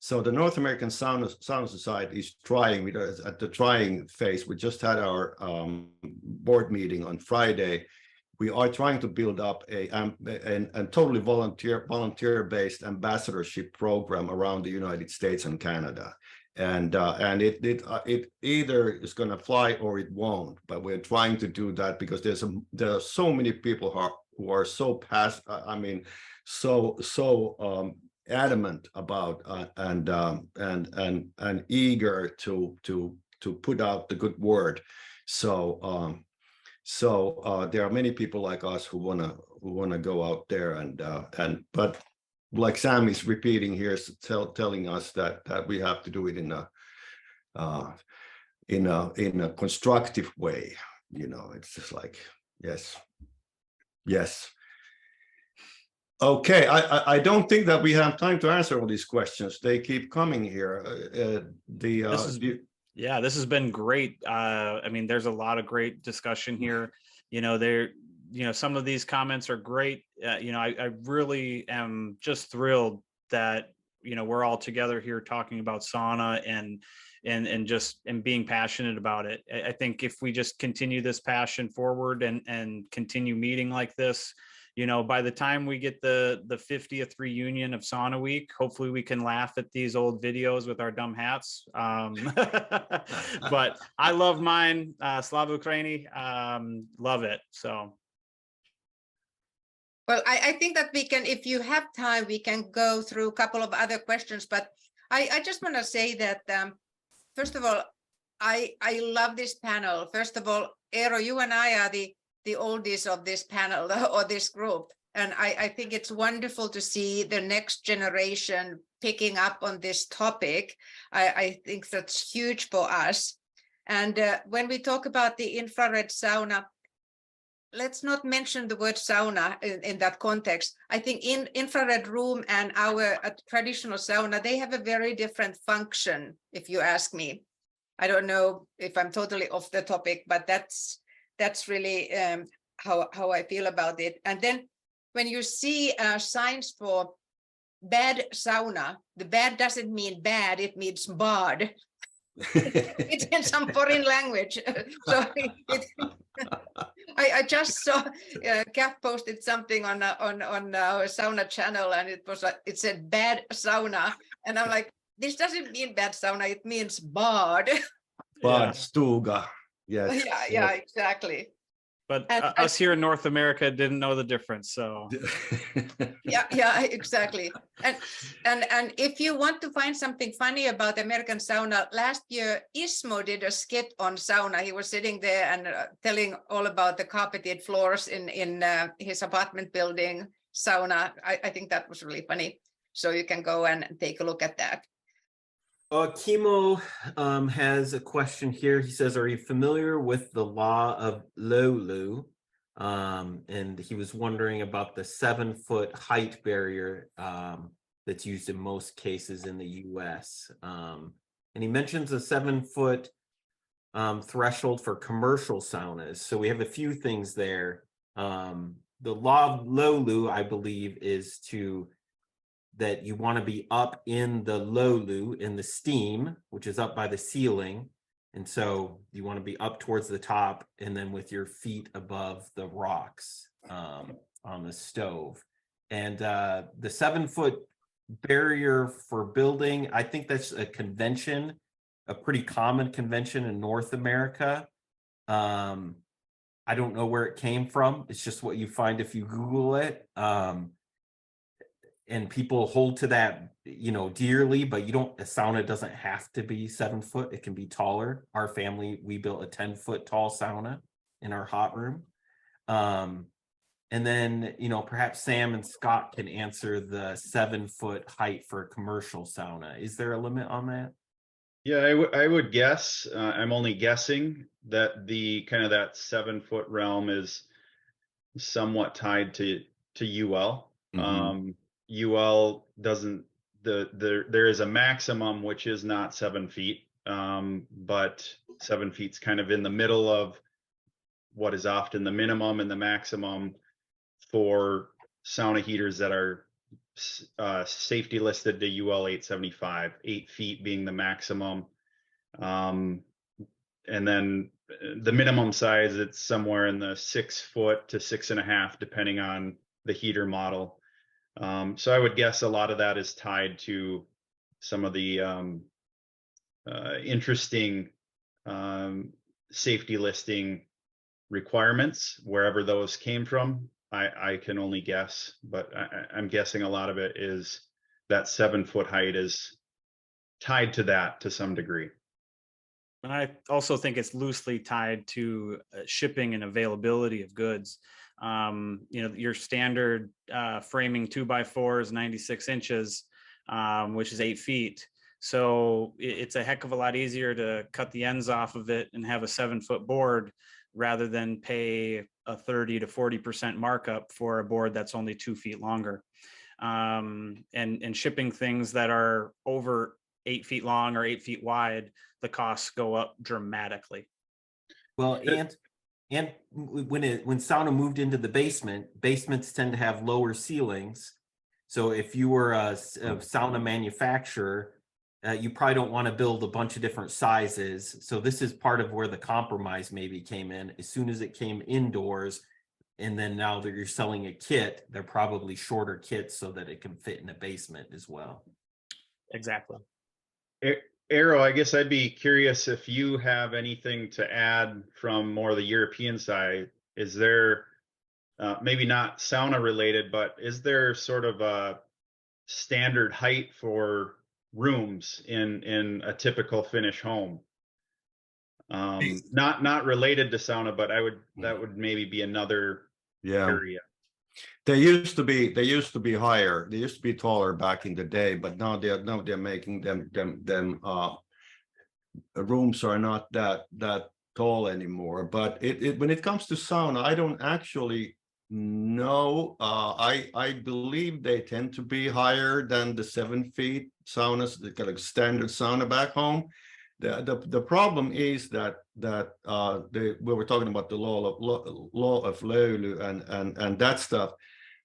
So the North American Sauna Society is trying, at the trying phase. We just had our board meeting on Friday. We are trying to build up a totally volunteer-based ambassadorship program around the United States and Canada, and it either is going to fly or it won't. But we're trying to do that because there are so many people who are so adamant about and eager to put out the good word. So there are many people like us who wanna go out there but like Sam is repeating here, telling us that we have to do it in a constructive way. It's just like yes. Okay, I don't think that we have time to answer all these questions. They keep coming here. This has been great. There's a lot of great discussion here. Some of these comments are great. I really am just thrilled that, we're all together here talking about sauna and being passionate about it. I think if we just continue this passion forward and continue meeting like this, by the time we get the 50th reunion of Sauna Week, hopefully we can laugh at these old videos with our dumb hats. But I love mine, Slava Ukraini, love it. So. Well, I think that we can, if you have time, we can go through a couple of other questions, but I just want to say that, first of all, I love this panel. First of all, Eero, you and I are the oldies of this panel or this group. And I think it's wonderful to see the next generation picking up on this topic. I think that's huge for us. And when we talk about the infrared sauna, let's not mention the word sauna in that context. I think in infrared room and our traditional sauna, they have a very different function, if you ask me. I don't know if I'm totally off the topic, but that's really how I feel about it. And then when you see signs for bad sauna, the bad doesn't mean bad, it means bad. It's in some foreign language. So I just saw Kath posted something on our sauna channel, and it said bad sauna, and I'm like, this doesn't mean bad sauna, it means bad. Bad stuga. Yes. Yeah, exactly. But us here in North America didn't know the difference, so. Yeah, exactly. And if you want to find something funny about American sauna, last year Ismo did a skit on sauna. He was sitting there and telling all about the carpeted floors in his apartment building sauna. I think that was really funny. So you can go and take a look at that. Kimo has a question here. He says, are you familiar with the law of Lulu? And he was wondering about the 7-foot height barrier that's used in most cases in the US. And he mentions a 7-foot threshold for commercial saunas. So we have a few things there. The law of Lulu, I believe, is that you want to be up in the lolu, in the steam, which is up by the ceiling. And so you want to be up towards the top and then with your feet above the rocks on the stove. And the 7-foot barrier for building, I think that's a convention, a pretty common convention in North America. I don't know where it came from. It's just what you find if you Google it. And people hold to that, dearly, but a sauna doesn't have to be 7 foot. It can be taller. Our family, we built a 10-foot tall sauna. in our hot room. And then, perhaps Sam and Scott can answer the 7-foot height for a commercial sauna. Is there a limit on that? Yeah, I would guess, I'm only guessing that the kind of that 7-foot realm is somewhat tied to UL. UL doesn't, there is a maximum which is not 7 feet, but 7 feet's kind of in the middle of what is often the minimum and the maximum for sauna heaters that are safety listed to UL 875, 8 feet being the maximum. And then the minimum size, it's somewhere in the 6 foot to 6.5, depending on the heater model. So I would guess a lot of that is tied to some of the interesting safety listing requirements, wherever those came from. I can only guess, but I'm guessing a lot of it is that 7-foot height is tied to that to some degree. And I also think it's loosely tied to shipping and availability of goods. Your standard framing 2x4 is 96 inches, which is 8 feet. So it's a heck of a lot easier to cut the ends off of it and have a 7-foot board rather than pay a 30 to 40% markup for a board that's only 2 feet longer. And shipping things that are over 8 feet long or 8 feet wide, the costs go up dramatically. Well, and when sauna moved into the basement, basements tend to have lower ceilings. So if you were a sauna manufacturer, you probably don't want to build a bunch of different sizes. So this is part of where the compromise maybe came in. As soon as it came indoors, and then now that you're selling a kit, they're probably shorter kits so that it can fit in a basement as well. Exactly. Eero, I guess I'd be curious if you have anything to add from more of the European side. Is there, maybe not sauna related, but is there sort of a standard height for rooms in a typical Finnish home? Not related to sauna, but that would maybe be another area. They used to be higher. They used to be taller back in the day, but now they're making them rooms are not that tall anymore. But when it comes to sauna, I don't actually know. I believe they tend to be higher than the 7 feet saunas, the kind of standard sauna back home. The problem is that we were talking about the law of Löyly and that stuff.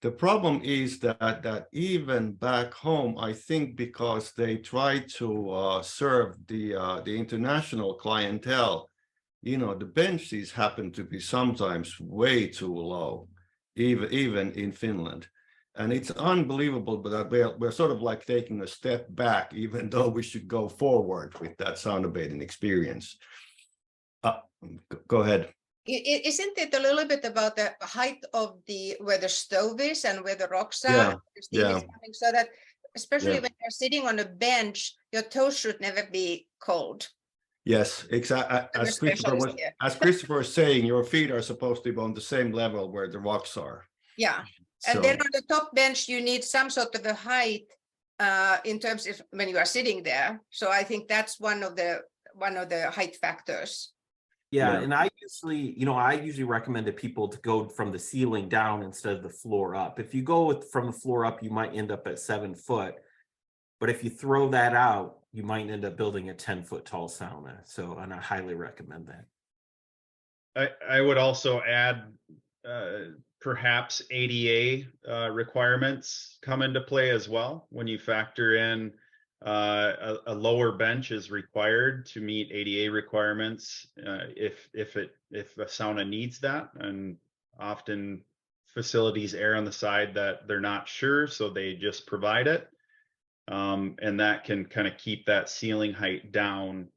The problem is that even back home, I think because they try to serve the international clientele, the benches happen to be sometimes way too low, even in Finland. And it's unbelievable, but we're sort of like taking a step back, even though we should go forward with that sauna bathing experience. Go ahead. Isn't it a little bit about the height of where the stove is and where the rocks are? Yeah, The steam is coming, so that especially Yeah. when you're sitting on a bench, your toes should never be cold. Yes, exactly. As Christopher was saying, your feet are supposed to be on the same level where the rocks are. Yeah. And then on the top bench, you need some sort of a height in terms of when you are sitting there. So I think that's one of the height factors. Yeah, and I usually recommend to people to go from the ceiling down instead of the floor up. If you go from the floor up, you might end up at 7 foot. But if you throw that out, you might end up building a 10-foot tall sauna. So, and I highly recommend that. I would also add perhaps ADA requirements come into play as well. When you factor in a lower bench is required to meet ADA requirements if a sauna needs that, and often facilities err on the side that they're not sure, so they just provide it, and that can kind of keep that ceiling height down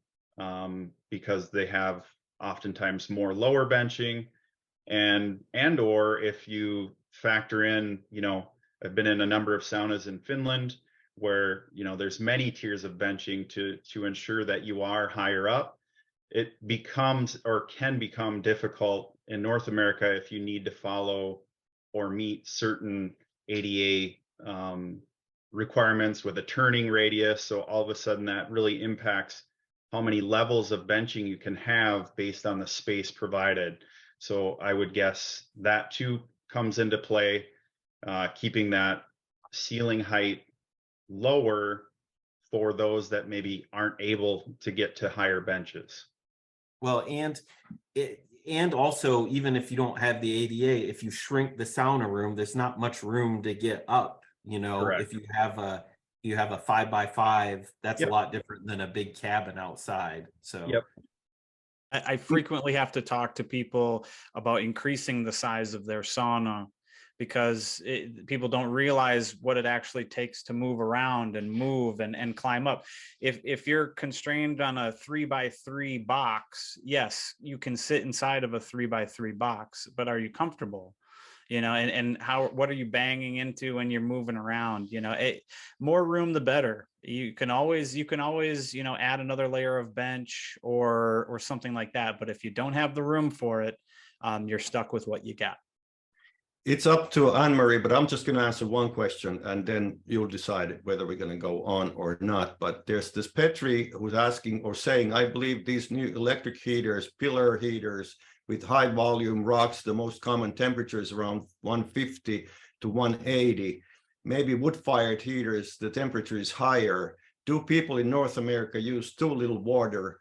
because they have oftentimes more lower benching, and or if you factor in, I've been in a number of saunas in Finland where there's many tiers of benching to ensure that you are higher up. It becomes or can become difficult in North America, if you need to follow or meet certain ADA requirements with a turning radius. So all of a sudden that really impacts how many levels of benching you can have based on the space provided. So I would guess that too comes into play, keeping that ceiling height lower for those that maybe aren't able to get to higher benches. Well, and also, even if you don't have the ADA, if you shrink the sauna room, there's not much room to get up. You know, Correct. if you have a 5x5, that's Yep. a lot different than a big cabin outside. So Yep. I frequently have to talk to people about increasing the size of their sauna because people don't realize what it actually takes to move around and move and climb up. If you're constrained on a 3x3 box, yes, you can sit inside of a 3x3 box, but are you comfortable? You know, and what are you banging into when you're moving around? You know, more room the better. You can always you know, add another layer of bench or something like that, but if you don't have the room for it, you're stuck with what you got. It's up to Anne-Marie, but I'm just going to answer one question and then you'll decide whether we're going to go on or not. But there's this Petri who's asking or saying, I believe these new electric heaters, pillar heaters with high volume rocks, the most common temperature is around 150 to 180. Maybe wood-fired heaters, the temperature is higher. Do people in North America use too little water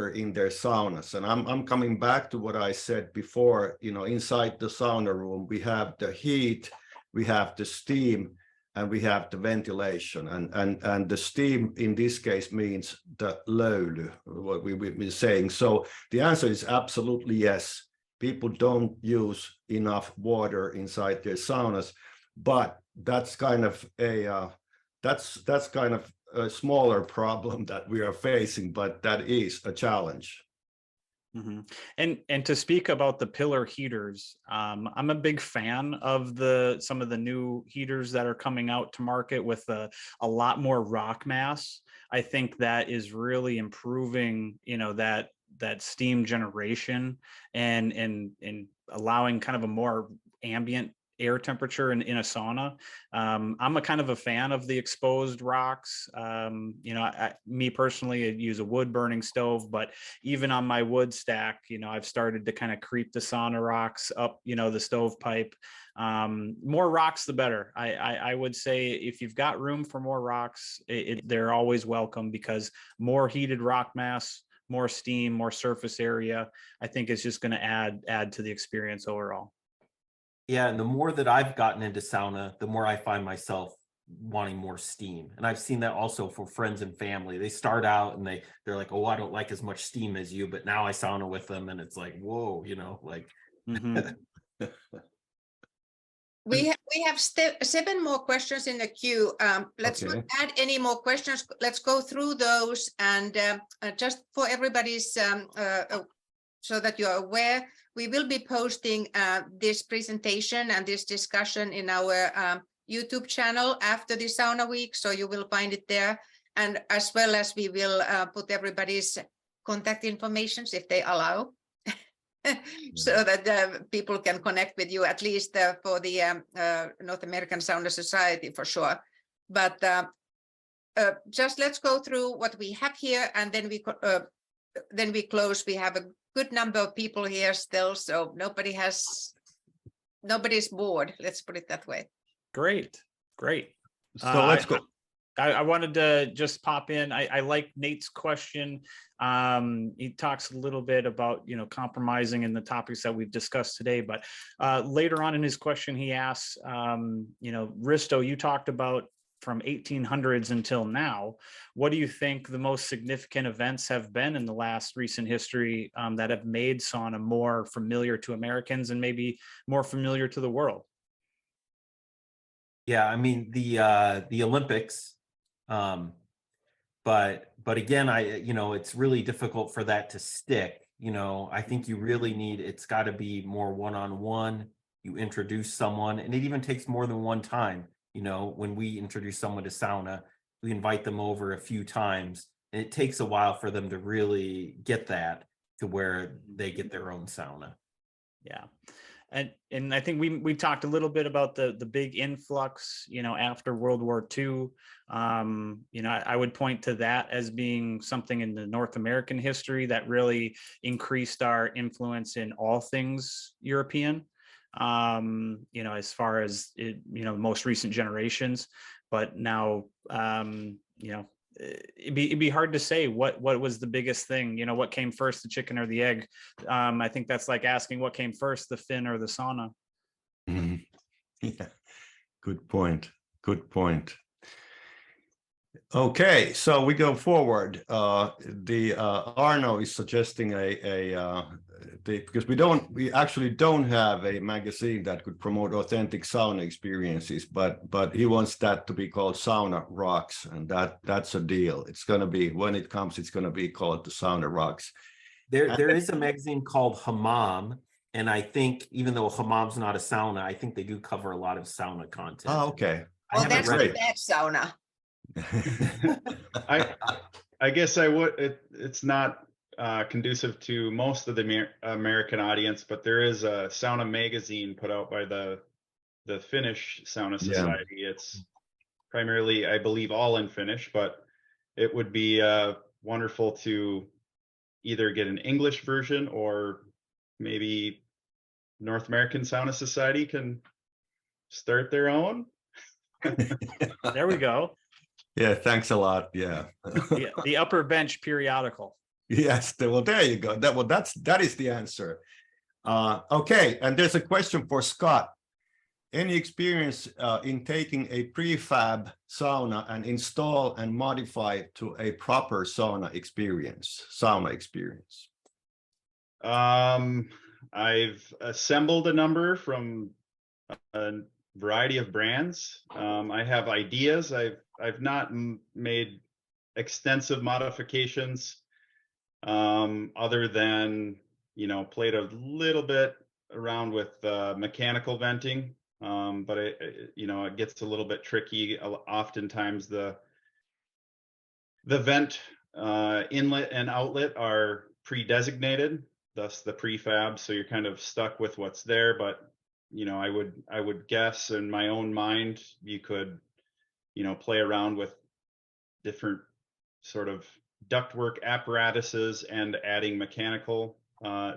in their saunas? And I'm coming back to what I said before. You know, inside the sauna room, we have the heat, we have the steam, and we have the ventilation. And the steam in this case means the load, what we've been saying. So the answer is absolutely yes. People don't use enough water inside their saunas, but that's kind of a a smaller problem that we are facing, but that is a challenge. Mm-hmm. And to speak about the pillar heaters, I'm a big fan of some of the new heaters that are coming out to market with a lot more rock mass. I think that is really improving, you know, that steam generation and allowing kind of a more ambient air temperature in a sauna. I'm a kind of a fan of the exposed rocks. You know, me personally, I use a wood burning stove, but even on my wood stack, you know, I've started to kind of creep the sauna rocks up, you know, the stovepipe. More rocks, the better. I would say if you've got room for more rocks, they're always welcome because more heated rock mass, more steam, more surface area, I think is just going to add to the experience overall. yeah, and the more that I've gotten into sauna, the more I find myself wanting more steam. And I've seen that also for friends and family. They start out and they're like, oh, I don't like as much steam as you, but now I sauna with them and it's like, whoa, you know, like. Mm-hmm. We have 7 more questions in the queue. Let's not add any more questions. Let's go through those and just for everybody's so that you're aware, we will be posting this presentation and this discussion in our YouTube channel after the sauna week, so you will find it there. And as well as we will put everybody's contact information if they allow. So that people can connect with you, at least for the North American Sauna Society for sure. But just let's go through what we have here, and then we close. We have a good number of people here still, so nobody's bored. Let's put it that way. Great. So let's go. I wanted to just pop in. I like Nate's question. He talks a little bit about, you know, compromising in the topics that we've discussed today, but later on in his question, he asks, you know, Risto, you talked about from 1800s until now. What do you think the most significant events have been in the last recent history that have made sauna more familiar to Americans and maybe more familiar to the world? Yeah, I mean the Olympics, but again, you know, it's really difficult for that to stick. You know, I think you really need, it's got to be more one-on-one. You introduce someone, and it even takes more than one time. You know, when we introduce someone to sauna, we invite them over a few times, and it takes a while for them to really get that to where they get their own sauna. Yeah. And I think we talked a little bit about the big influx, after World War II. I would point to that as being something in the North American history that really increased our influence in all things European, as far as most recent generations. But now, it'd be hard to say what was the biggest thing, what came first, the chicken or the egg. I think that's like asking what came first, the fin or the sauna. Mhm. Yeah, good point. Good point. Okay, so we go forward. Arno is suggesting because we actually don't have a magazine that could promote authentic sauna experiences, but he wants that to be called Sauna Rocks, and that's a deal. It's going to be, when it comes, it's going to be called the Sauna Rocks. There is a magazine called Hammam, and I think even though Hammam's not a sauna, I think they do cover a lot of sauna content. Oh, okay. Well, that's read the bad sauna. I guess I would. It's not conducive to most of the American audience, but there is a sauna magazine put out by the Finnish Sauna Society. It's primarily, I believe, all in Finnish, but it would be wonderful to either get an English version, or maybe North American Sauna Society can start their own. There we go. Yeah, thanks a lot. Yeah. The Upper Bench periodical. Yes, well, there you go. That is the answer. Okay, and there's a question for Scott. Any experience in taking a prefab sauna and install and modify it to a proper sauna experience? I've assembled a number from a variety of brands. I have ideas. I've not made extensive modifications, other than played a little bit around with mechanical venting, but it gets a little bit tricky. Oftentimes the vent inlet and outlet are pre-designated, thus the prefab, so you're kind of stuck with what's there. But I would guess in my own mind you could play around with different sort of ductwork apparatuses and adding mechanical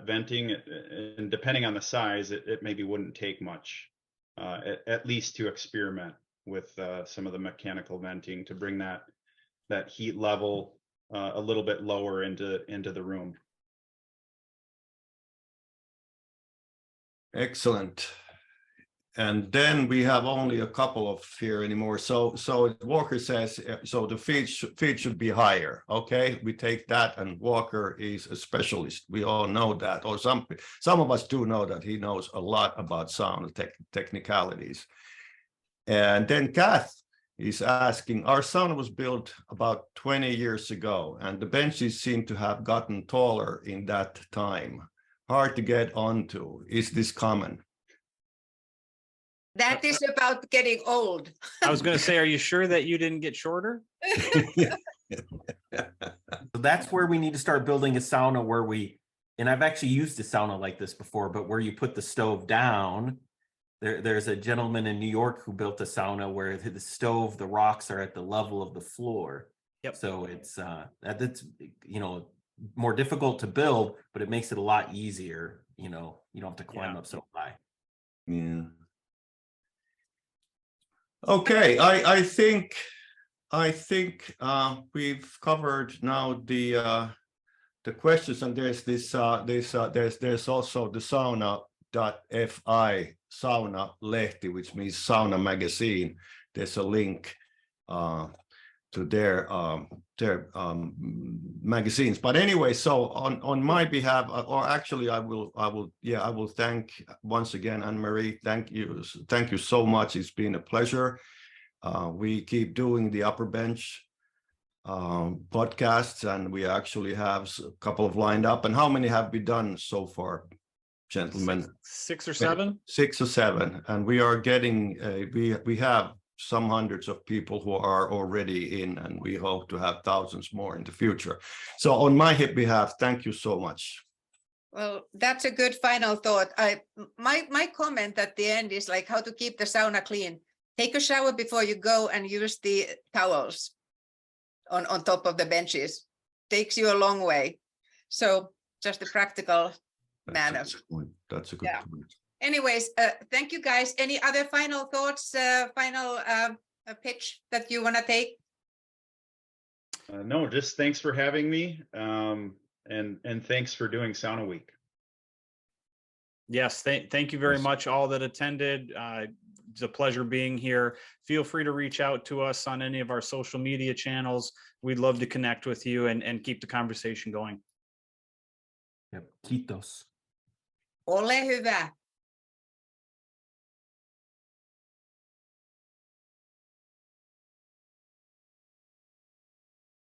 venting, and depending on the size, it maybe wouldn't take much, at least to experiment with some of the mechanical venting to bring that heat level a little bit lower into the room. Excellent. And then we have only a couple of here anymore. So Walker says, so the feet should be higher. Okay, we take that, and Walker is a specialist. We all know that, or some of us do know that he knows a lot about sauna technicalities. And then Kath is asking, our sauna was built about 20 years ago, and the benches seem to have gotten taller in that time. Hard to get onto. Is this common? That is about getting old. I was going to say, are you sure that you didn't get shorter? So that's where we need to start building a sauna and I've actually used a sauna like this before, but where you put the stove down. There's a gentleman in New York who built a sauna where the stove, the rocks are at the level of the floor. Yep. So it's that's more difficult to build, but it makes it a lot easier. You don't have to climb up so high. Yeah. Okay, I think we've covered now the questions, and there's there's also the sauna.fi sauna lehti, which means sauna magazine. There's a link to their magazines. But anyway, so on my behalf, or actually I will thank once again Anne-Marie. Thank you so much. It's been a pleasure. We keep doing the Upper Bench podcasts, and we actually have a couple of lined up. And how many have we done so far, gentlemen? 6 or 7. 6 or 7, and we are getting we have some hundreds of people who are already in, and we hope to have thousands more in the future. So on my behalf, thank you so much. Well, that's a good final thought. My comment at the end is like how to keep the sauna clean. Take a shower before you go and use the towels on top of the benches. Takes you a long way. So just a practical manner. That's a good point. That's a good Yeah. point. Anyways, thank you guys. Any other final thoughts, final pitch that you want to take? No, just thanks for having me. And thanks for doing Sauna Week. Yes, thank you very Yes. much, all that attended. It's a pleasure being here. Feel free to reach out to us on any of our social media channels. We'd love to connect with you and keep the conversation going. Yep. Kiitos. Ole hyvä.